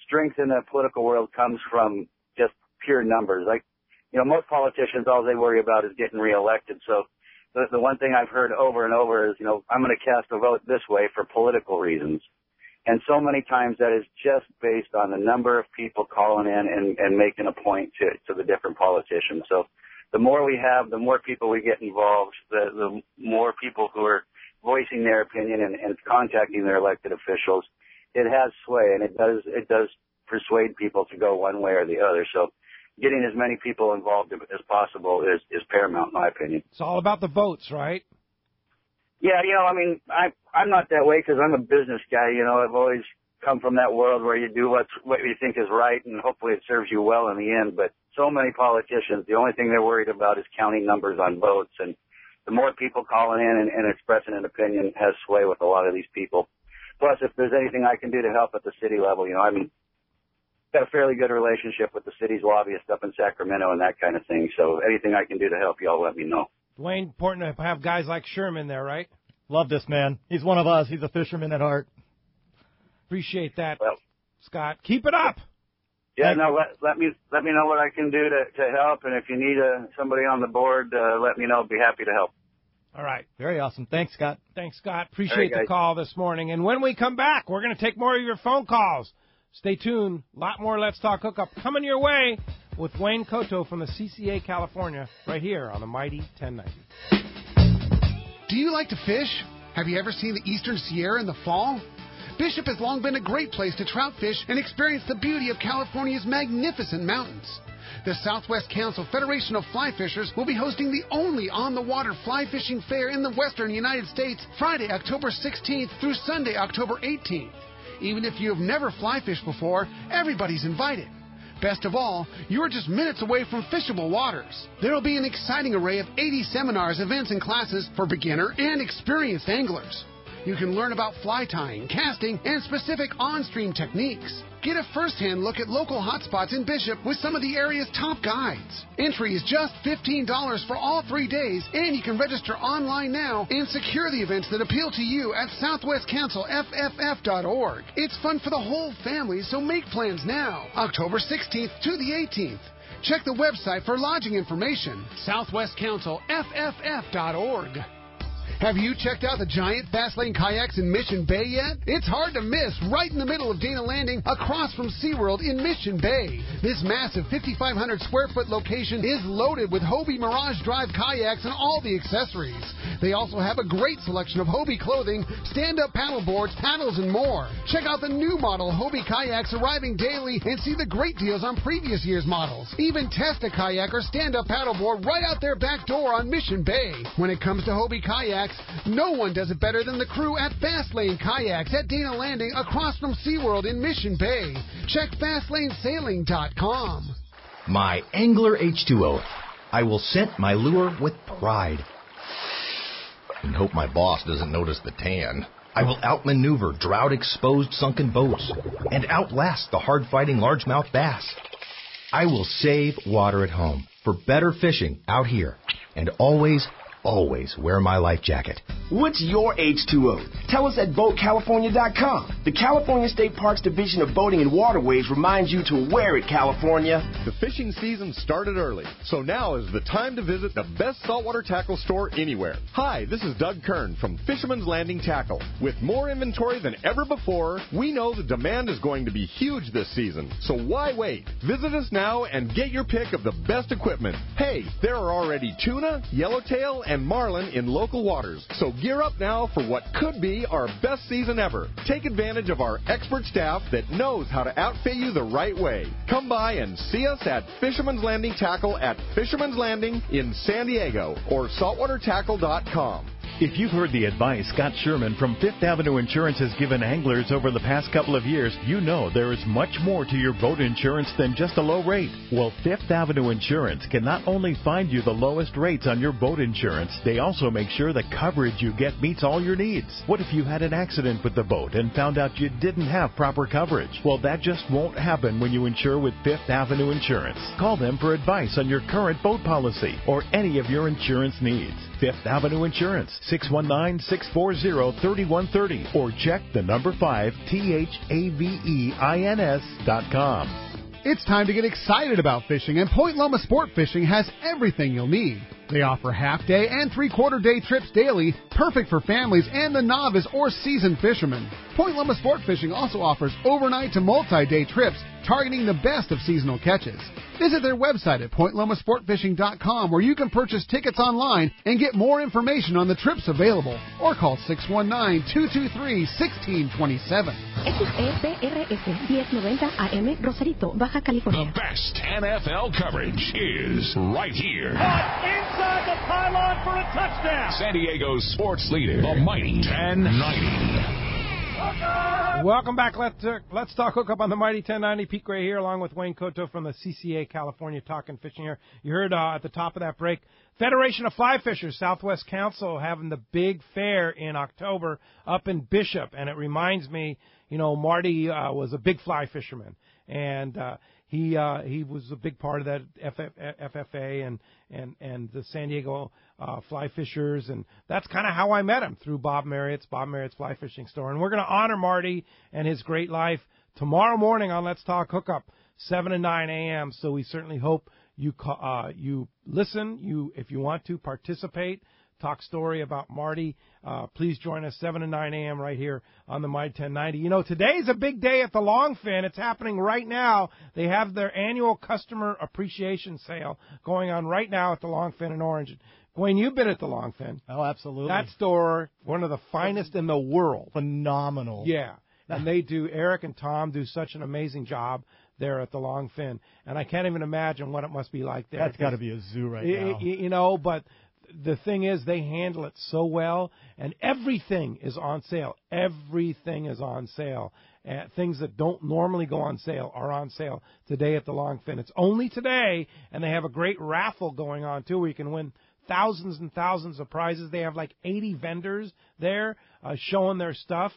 strength in the political world comes from just pure numbers. Like, most politicians, all they worry about is getting reelected. So the one thing I've heard over and over is, I'm going to cast a vote this way for political reasons. And so many times that is just based on the number of people calling in and making a point to the different politicians. So the more we have, the more people we get involved, the more people who are voicing their opinion and contacting their elected officials. It has sway, and it does persuade people to go one way or the other. So getting as many people involved as possible is paramount, in my opinion. It's all about the votes, right? Yeah, I'm not that way because I'm a business guy. I've always come from that world where you do what you think is right, and hopefully it serves you well in the end. But so many politicians, the only thing they're worried about is counting numbers on votes. And the more people calling in and expressing an opinion has sway with a lot of these people. Plus, if there's anything I can do to help at the city level, got a fairly good relationship with the city's lobbyist up in Sacramento and that kind of thing. So anything I can do to help, y'all let me know. Dwayne, important to have guys like Sherman there, right? Love this man. He's one of us. He's a fisherman at heart. Appreciate that, Scott. Keep it up. Yeah, let me know what I can do to help, and if you need somebody on the board, let me know. I'll be happy to help. All right. Very awesome. Thanks, Scott. Thanks, Scott. Appreciate the call this morning. And when we come back, we're going to take more of your phone calls. Stay tuned. A lot more Let's Talk Hookup coming your way with Wayne Kotow from the CCA-California right here on the Mighty 1090. Do you like to fish? Have you ever seen the Eastern Sierra in the fall? Bishop has long been a great place to trout fish and experience the beauty of California's magnificent mountains. The Southwest Council Federation of Fly Fishers will be hosting the only on-the-water fly fishing fair in the western United States Friday, October 16th through Sunday, October 18th. Even if you have never fly fished before, everybody's invited. Best of all, you're just minutes away from fishable waters. There will be an exciting array of 80 seminars, events, and classes for beginner and experienced anglers. You can learn about fly tying, casting, and specific on-stream techniques. Get a first-hand look at local hotspots in Bishop with some of the area's top guides. Entry is just $15 for all 3 days, and you can register online now and secure the events that appeal to you at southwestcouncilfff.org. It's fun for the whole family, so make plans now. October 16th to the 18th. Check the website for lodging information, southwestcouncilfff.org. Have you checked out the giant fast lane kayaks in Mission Bay yet? It's hard to miss, right in the middle of Dana Landing, across from SeaWorld in Mission Bay. This massive 5,500 square foot location is loaded with Hobie Mirage Drive kayaks and all the accessories. They also have a great selection of Hobie clothing, stand-up paddle boards, paddles, and more. Check out the new model Hobie kayaks arriving daily and see the great deals on previous year's models. Even test a kayak or stand-up paddle board right out their back door on Mission Bay. When it comes to Hobie kayaks, kayaks, no one does it better than the crew at Fastlane Kayaks at Dana Landing across from SeaWorld in Mission Bay. Check FastlaneSailing.com. My Angler H2O. I will scent my lure with pride. And hope my boss doesn't notice the tan. I will outmaneuver drought-exposed sunken boats and outlast the hard-fighting largemouth bass. I will save water at home for better fishing out here and always wear my life jacket. What's your H2O? Tell us at BoatCalifornia.com. The California State Parks Division of Boating and Waterways reminds you to wear it, California. The fishing season started early, so now is the time to visit the best saltwater tackle store anywhere. Hi, this is Doug Kern from Fisherman's Landing Tackle. With more inventory than ever before, we know the demand is going to be huge this season, so why wait? Visit us now and get your pick of the best equipment. Hey, there are already tuna, yellowtail, and marlin in local waters, so gear up now for what could be our best season ever. Take advantage of our expert staff that knows how to outfit you the right way. Come by and see us at Fisherman's Landing Tackle at Fisherman's Landing in San Diego or saltwatertackle.com. If you've heard the advice Scott Sherman from Fifth Avenue Insurance has given anglers over the past couple of years, you know there is much more to your boat insurance than just a low rate. Well, Fifth Avenue Insurance can not only find you the lowest rates on your boat insurance, they also make sure the coverage you get meets all your needs. What if you had an accident with the boat and found out you didn't have proper coverage? Well, that just won't happen when you insure with Fifth Avenue Insurance. Call them for advice on your current boat policy or any of your insurance needs. Fifth Avenue Insurance, 619-640-3130, or check the number 5 THAVEINS.com. It's time to get excited about fishing, and Point Loma Sport Fishing has everything you'll need. They offer half-day and three-quarter-day trips daily, perfect for families and the novice or seasoned fishermen. Point Loma Sport Fishing also offers overnight to multi-day trips, targeting the best of seasonal catches. Visit their website at pointlomasportfishing.com, where you can purchase tickets online and get more information on the trips available, or call 619-223-1627. XEPRS 1090 AM, Rosarito, Baja California. The best NFL coverage is right here. Inside the pylon for a touchdown. San Diego's sports leader, the mighty 1090. Welcome back. Let's talk hookup on the Mighty 1090. Pete Gray here, along with Wayne Kotow from the CCA-California Talking Fishing here. You heard at the top of that break, Federation of Fly Fishers, Southwest Council, having the big fair in October up in Bishop. And it reminds me, you know, Marty was a big fly fisherman. And he was a big part of that FFA and the San Diego Fly Fishers, and that's kind of how I met him, through Bob Marriott's Fly Fishing Store. And we're going to honor Marty and his great life tomorrow morning on Let's Talk Hookup, 7 to 9 a.m. So we certainly hope you listen, if you want to participate, talk story about Marty. Please join us 7 to 9 a.m. right here on the Mighty 1090. You know, today's a big day at the Longfin. It's happening right now. They have their annual customer appreciation sale going on right now at the Longfin in Orange. Wayne, you've been at the Longfin. Oh, absolutely. That store, one of the finest in the world. Phenomenal. Yeah. And Eric and Tom do such an amazing job there at the Longfin. And I can't even imagine what it must be like there. That's got to be a zoo right now. You know, but the thing is, they handle it so well, and everything is on sale. Everything is on sale. Things that don't normally go on sale are on sale today at the Longfin. It's only today, and they have a great raffle going on, too, where you can win thousands and thousands of prizes. They have like 80 vendors there showing their stuff.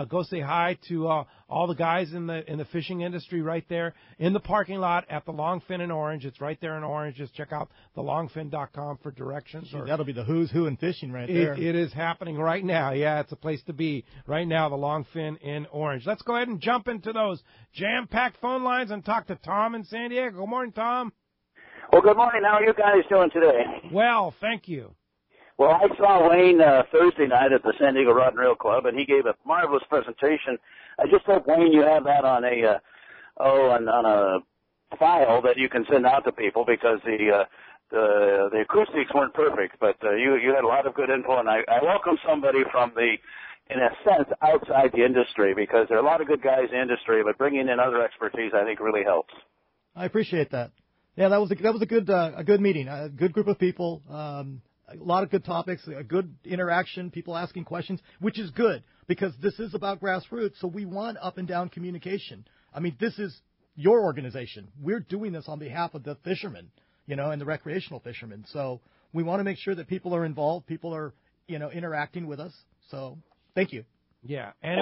Go say hi to all the guys in the fishing industry right there in the parking lot at the Longfin in Orange. It's right there in Orange. Just check out thelongfin.com for directions. That'll be the who's who in fishing right there. It is happening right now. Yeah, it's a place to be right now, the Longfin in Orange. Let's go ahead and jump into those jam-packed phone lines and talk to Tom in San Diego. Good morning, Tom. Well, good morning. How are you guys doing today? Well, thank you. Well, I saw Wayne Thursday night at the San Diego Rod and Reel Club, and he gave a marvelous presentation. I just hope, Wayne, you have that on a file that you can send out to people, because the acoustics weren't perfect, but you had a lot of good info, and I welcome somebody from in a sense, outside the industry, because there are a lot of good guys in the industry, but bringing in other expertise, I think, really helps. I appreciate that. Yeah, that was a good meeting. A good group of people. A lot of good topics, a good interaction, people asking questions, which is good because this is about grassroots. So we want up and down communication. I mean, this is your organization. We're doing this on behalf of the fishermen, and the recreational fishermen. So we want to make sure that people are involved, people are, interacting with us. So thank you. Yeah, and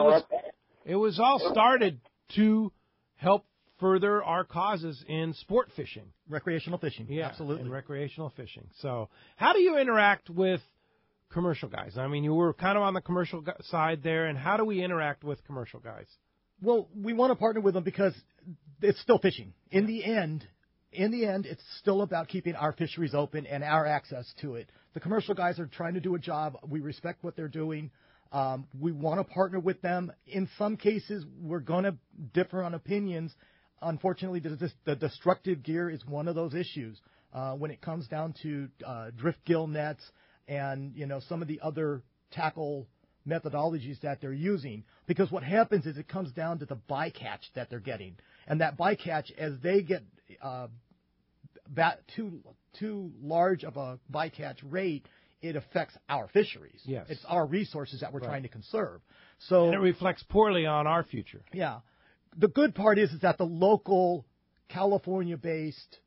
it was all started to help further our causes in sport fishing. Recreational fishing, yeah, absolutely. In recreational fishing. So how do you interact with commercial guys? I mean, you were kind of on the commercial side there, and how do we interact with commercial guys? Well, we want to partner with them because it's still fishing. In the end, it's still about keeping our fisheries open and our access to it. The commercial guys are trying to do a job. We respect what they're doing. We want to partner with them. In some cases, we're going to differ on opinions. Unfortunately, the destructive gear is one of those issues when it comes down to drift gill nets and some of the other tackle methodologies that they're using. Because what happens is it comes down to the bycatch that they're getting, and that bycatch, as they get too large of a bycatch rate, it affects our fisheries. Yes. It's our resources that we're trying to conserve. So, and it reflects poorly on our future. Yeah. The good part is that the local California-based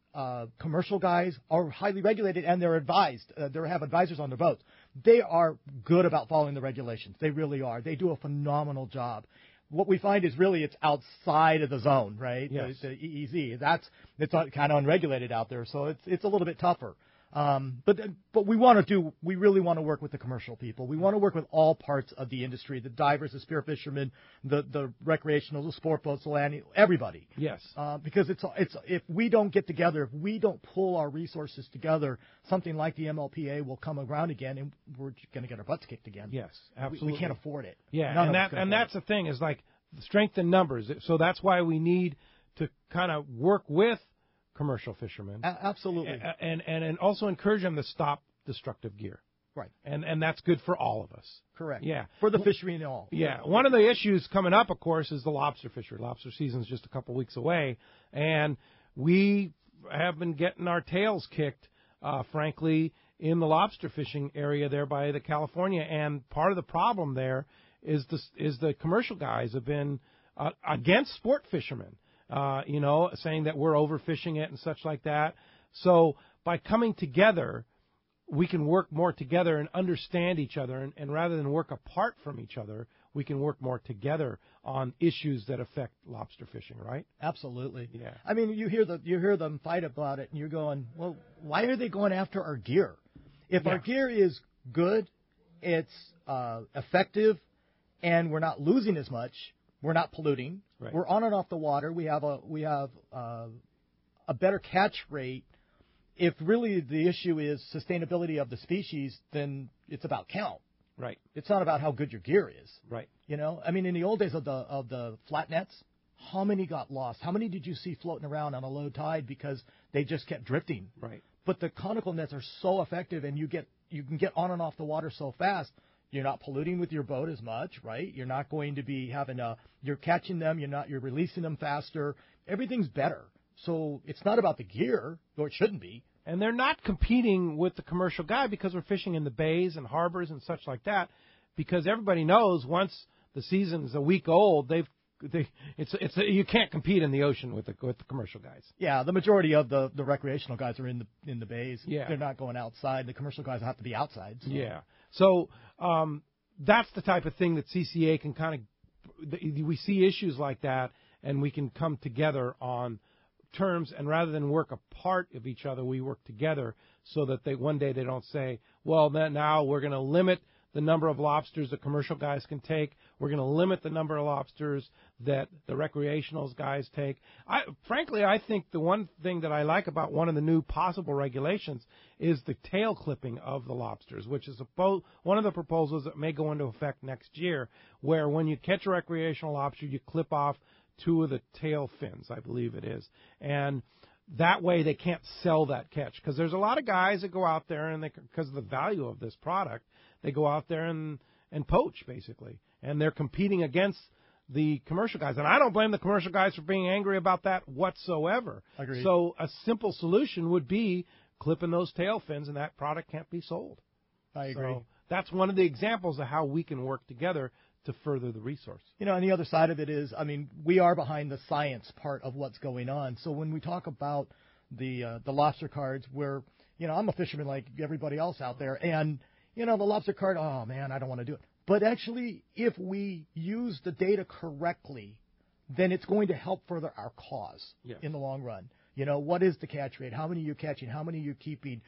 commercial guys are highly regulated, and they're advised. They have advisors on their boats. They are good about following the regulations. They really are. They do a phenomenal job. What we find is really it's outside of the zone, right? Yes. The EEZ. It's kind of unregulated out there, so it's a little bit tougher. But we really want to work with the commercial people. We want to work with all parts of the industry, the divers, the spear fishermen, the recreational, the sport boats, the landing, everybody. Yes. Because it's if we don't get together, if we don't pull our resources together, something like the MLPA will come around again, and we're going to get our butts kicked again. Yes, absolutely. We can't afford it. Yeah, and that's the thing is like strength in numbers. So that's why we need to kind of work with commercial fishermen. Absolutely. And also encourage them to stop destructive gear. Right. And that's good for all of us. Correct. Yeah. For the fishery and all. Yeah. One of the issues coming up, of course, is the lobster fishery. Lobster season's just a couple weeks away, and we have been getting our tails kicked, frankly, in the lobster fishing area there by the California. And part of the problem there is the commercial guys have been against sport fishermen. Saying that we're overfishing it and such like that. So by coming together, we can work more together and understand each other. And rather than work apart from each other, we can work more together on issues that affect lobster fishing, right? Absolutely. Yeah. I mean, you hear them fight about it, and you're going, well, why are they going after our gear? If our gear is good, it's effective, and we're not losing as much, we're not polluting. Right. We're on and off the water. We have a better catch rate. If really the issue is sustainability of the species, then it's about count. Right. It's not about how good your gear is. Right. I mean, in the old days of the flat nets, how many got lost? How many did you see floating around on a low tide because they just kept drifting? Right. But the conical nets are so effective, and you can get on and off the water so fast. You're not polluting with your boat as much, right? You're not going to be you're catching them, you're releasing them faster. Everything's better. So it's not about the gear, or it shouldn't be. And they're not competing with the commercial guy because we're fishing in the bays and harbors and such like that. Because everybody knows once the season's a week old, you can't compete in the ocean with the commercial guys. Yeah, the majority of the recreational guys are in the bays. Yeah. They're not going outside. The commercial guys have to be outside. So. Yeah. So that's the type of thing that CCA can kind of – we see issues like that, and we can come together on terms, and rather than work apart of each other, we work together so that one day they don't say, well, now we're going to limit the number of lobsters the commercial guys can take. We're going to limit the number of lobsters that the recreational guys take. Frankly, I think the one thing that I like about one of the new possible regulations is the tail clipping of the lobsters, which is one of the proposals that may go into effect next year, where when you catch a recreational lobster, you clip off 2 of the tail fins, I believe it is. And that way they can't sell that catch. Because there's a lot of guys that go out there, and because of the value of this product, they go out there and poach, basically. And they're competing against the commercial guys. And I don't blame the commercial guys for being angry about that whatsoever. Agreed. So a simple solution would be clipping those tail fins, and that product can't be sold. I agree. So that's one of the examples of how we can work together to further the resource. And the other side of it is, we are behind the science part of what's going on. So when we talk about the lobster cards, where, I'm a fisherman like everybody else out there, and, the lobster card, oh, man, I don't want to do it. But actually, if we use the data correctly, then it's going to help further our cause in the long run. What is the catch rate? How many are you catching? How many are you keeping?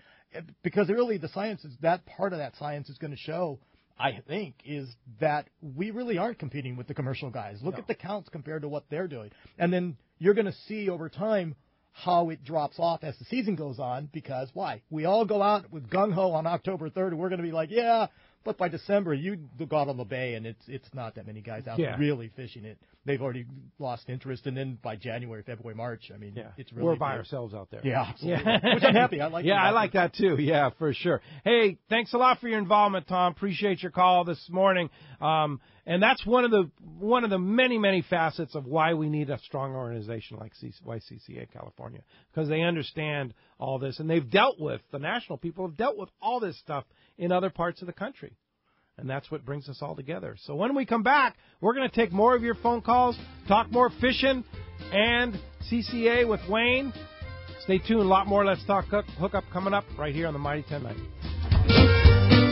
Because really the science is, that part of that science is going to show, I think, is that we really aren't competing with the commercial guys. Look at the counts compared to what they're doing. And then you're going to see over time how it drops off as the season goes on, because why? We all go out with gung-ho on October 3rd, and we're going to be like, yeah, but by December, you go out on the bay, and it's not that many guys out there really fishing it. They've already lost interest, and then by January, February, March, it's really we're by ourselves out there. Yeah, absolutely. Which I'm happy. I like. Yeah, I like that too. Yeah, for sure. Hey, thanks a lot for your involvement, Tom. Appreciate your call this morning. And that's one of the many facets of why we need a strong organization like CCA-California, because they understand all this, and they've dealt with, the national people have dealt with all this stuff in other parts of the country. And that's what brings us all together. So when we come back, we're going to take more of your phone calls, talk more fishing, and CCA with Wayne. Stay tuned. A lot more Let's Talk Hookup coming up right here on the Mighty 1090.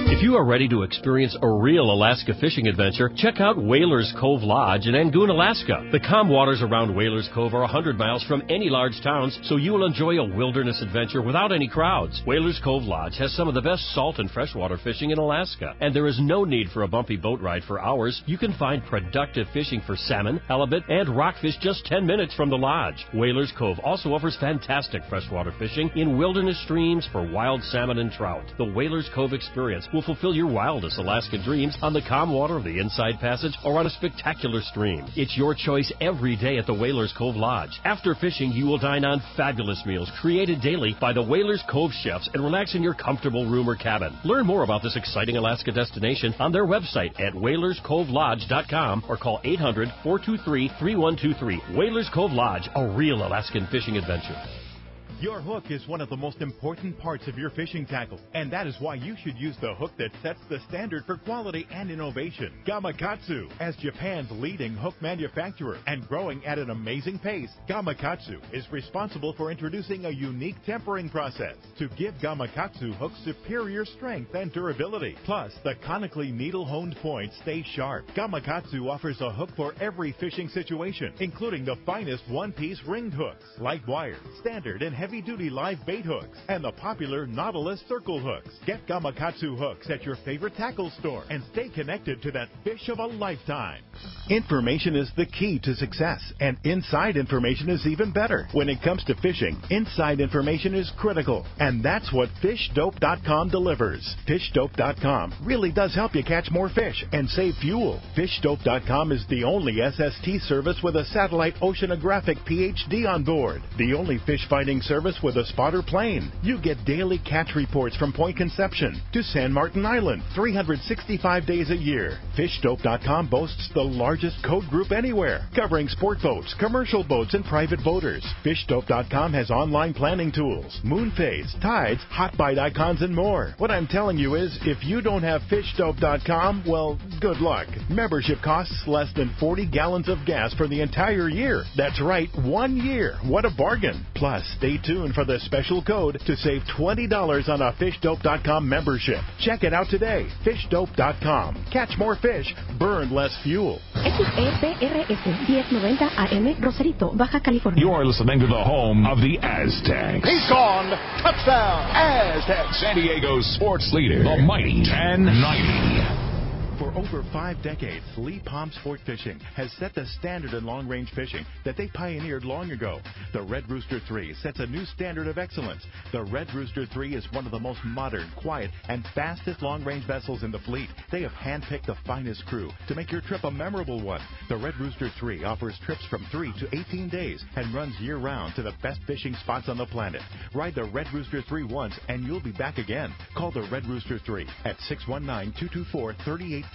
If you are ready to experience a real Alaska fishing adventure, check out Whalers Cove Lodge in Angoon, Alaska. The calm waters around Whalers Cove are 100 miles from any large towns, so you will enjoy a wilderness adventure without any crowds. Whalers Cove Lodge has some of the best salt and freshwater fishing in Alaska, and there is no need for a bumpy boat ride for hours. You can find productive fishing for salmon, halibut, and rockfish just 10 minutes from the lodge. Whalers Cove also offers fantastic freshwater fishing in wilderness streams for wild salmon and trout. The Whalers Cove experience will fulfill your wildest Alaskan dreams on the calm water of the Inside Passage or on a spectacular stream. It's your choice every day at the Whalers Cove Lodge. After fishing, you will dine on fabulous meals created daily by the Whalers Cove chefs and relax in your comfortable room or cabin. Learn more about this exciting Alaska destination on their website at whalerscovelodge.com or call 800-423-3123. Whalers Cove Lodge, a real Alaskan fishing adventure. Your hook is one of the most important parts of your fishing tackle, and that is why you should use the hook that sets the standard for quality and innovation. Gamakatsu. As Japan's leading hook manufacturer and growing at an amazing pace, Gamakatsu is responsible for introducing a unique tempering process to give Gamakatsu hooks superior strength and durability. Plus, the conically needle-honed points stay sharp. Gamakatsu offers a hook for every fishing situation, including the finest one-piece ringed hooks, light wire, standard and heavy-duty live bait hooks, and the popular Nautilus circle hooks. Get Gamakatsu hooks at your favorite tackle store and stay connected to that fish of a lifetime. Information is the key to success, and inside information is even better. When it comes to fishing, inside information is critical, and that's what FishDope.com delivers. FishDope.com really does help you catch more fish and save fuel. FishDope.com is the only SST service with a satellite oceanographic PhD on board, the only fish-finding service with a spotter plane. You get daily catch reports from Point Conception to San Martin Island, 365 days a year. FishDope.com boasts the largest code group anywhere, covering sport boats, commercial boats, and private boaters. FishDope.com has online planning tools, moon phase, tides, hot bite icons, and more. What I'm telling you is, if you don't have FishDope.com, well, good luck. Membership costs less than 40 gallons of gas for the entire year. That's right, 1 year. What a bargain. Plus, stay tuned for the special code to save $20 on a FishDope.com membership. Check it out today. FishDope.com. Catch more fish, burn less fuel. CCA-California 1090 AM, Rosarito, Baja California. You are listening to the home of the Aztecs. He's gone. Touchdown, Aztecs. San Diego's sports leader, the Mighty 1090. For over 5 decades, Lee Palm Sport Fishing has set the standard in long-range fishing that they pioneered long ago. The Red Rooster 3 sets a new standard of excellence. The Red Rooster 3 is one of the most modern, quiet, and fastest long-range vessels in the fleet. They have handpicked the finest crew to make your trip a memorable one. The Red Rooster 3 offers trips from 3 to 18 days and runs year-round to the best fishing spots on the planet. Ride the Red Rooster 3 once, and you'll be back again. Call the Red Rooster 3 at 619-224-3857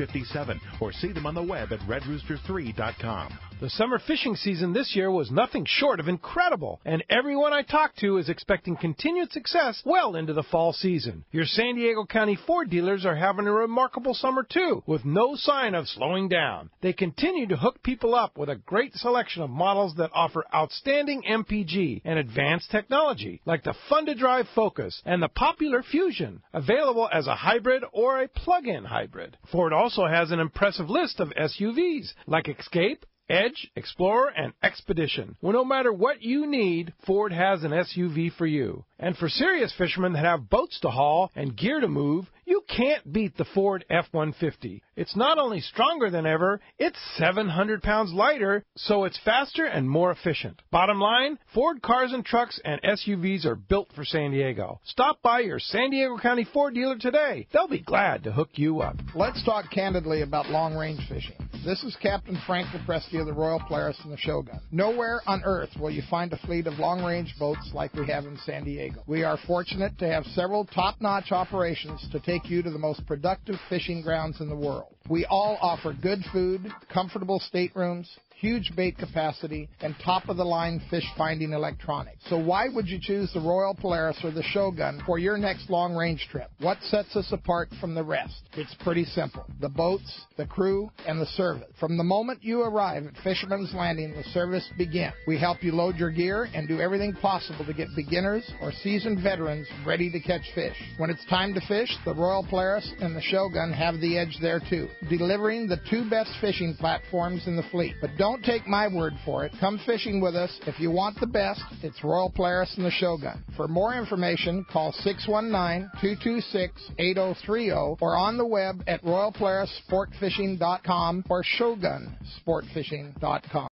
or see them on the web at redrooster3.com. The summer fishing season this year was nothing short of incredible, and everyone I talked to is expecting continued success well into the fall season. Your San Diego County Ford dealers are having a remarkable summer too, with no sign of slowing down. They continue to hook people up with a great selection of models that offer outstanding MPG and advanced technology, like the fun-to-drive Focus and the popular Fusion, available as a hybrid or a plug-in hybrid. Ford also has an impressive list of SUVs, like Escape, Edge, Explorer, and Expedition. Well, no matter what you need, Ford has an SUV for you. And for serious fishermen that have boats to haul and gear to move, you can't beat the Ford F-150. It's not only stronger than ever, it's 700 pounds lighter, so it's faster and more efficient. Bottom line, Ford cars and trucks and SUVs are built for San Diego. Stop by your San Diego County Ford dealer today. They'll be glad to hook you up. Let's talk candidly about long-range fishing. This is Captain Frank Depresti of the Royal Polaris and the Shogun. Nowhere on earth will you find a fleet of long-range boats like we have in San Diego. We are fortunate to have several top-notch operations to take you to the most productive fishing grounds in the world. We all offer good food, comfortable staterooms, huge bait capacity, and top-of-the-line fish-finding electronics. So why would you choose the Royal Polaris or the Shogun for your next long-range trip? What sets us apart from the rest? It's pretty simple. The boats, the crew, and the service. From the moment you arrive at Fisherman's Landing, the service begins. We help you load your gear and do everything possible to get beginners or seasoned veterans ready to catch fish. When it's time to fish, the Royal Polaris and the Shogun have the edge there too, delivering the two best fishing platforms in the fleet. But don't take my word for it. Come fishing with us. If you want the best, it's Royal Polaris and the Shogun. For more information, call 619-226-8030 or on the web at royalpolarissportfishing.com or shogunsportfishing.com.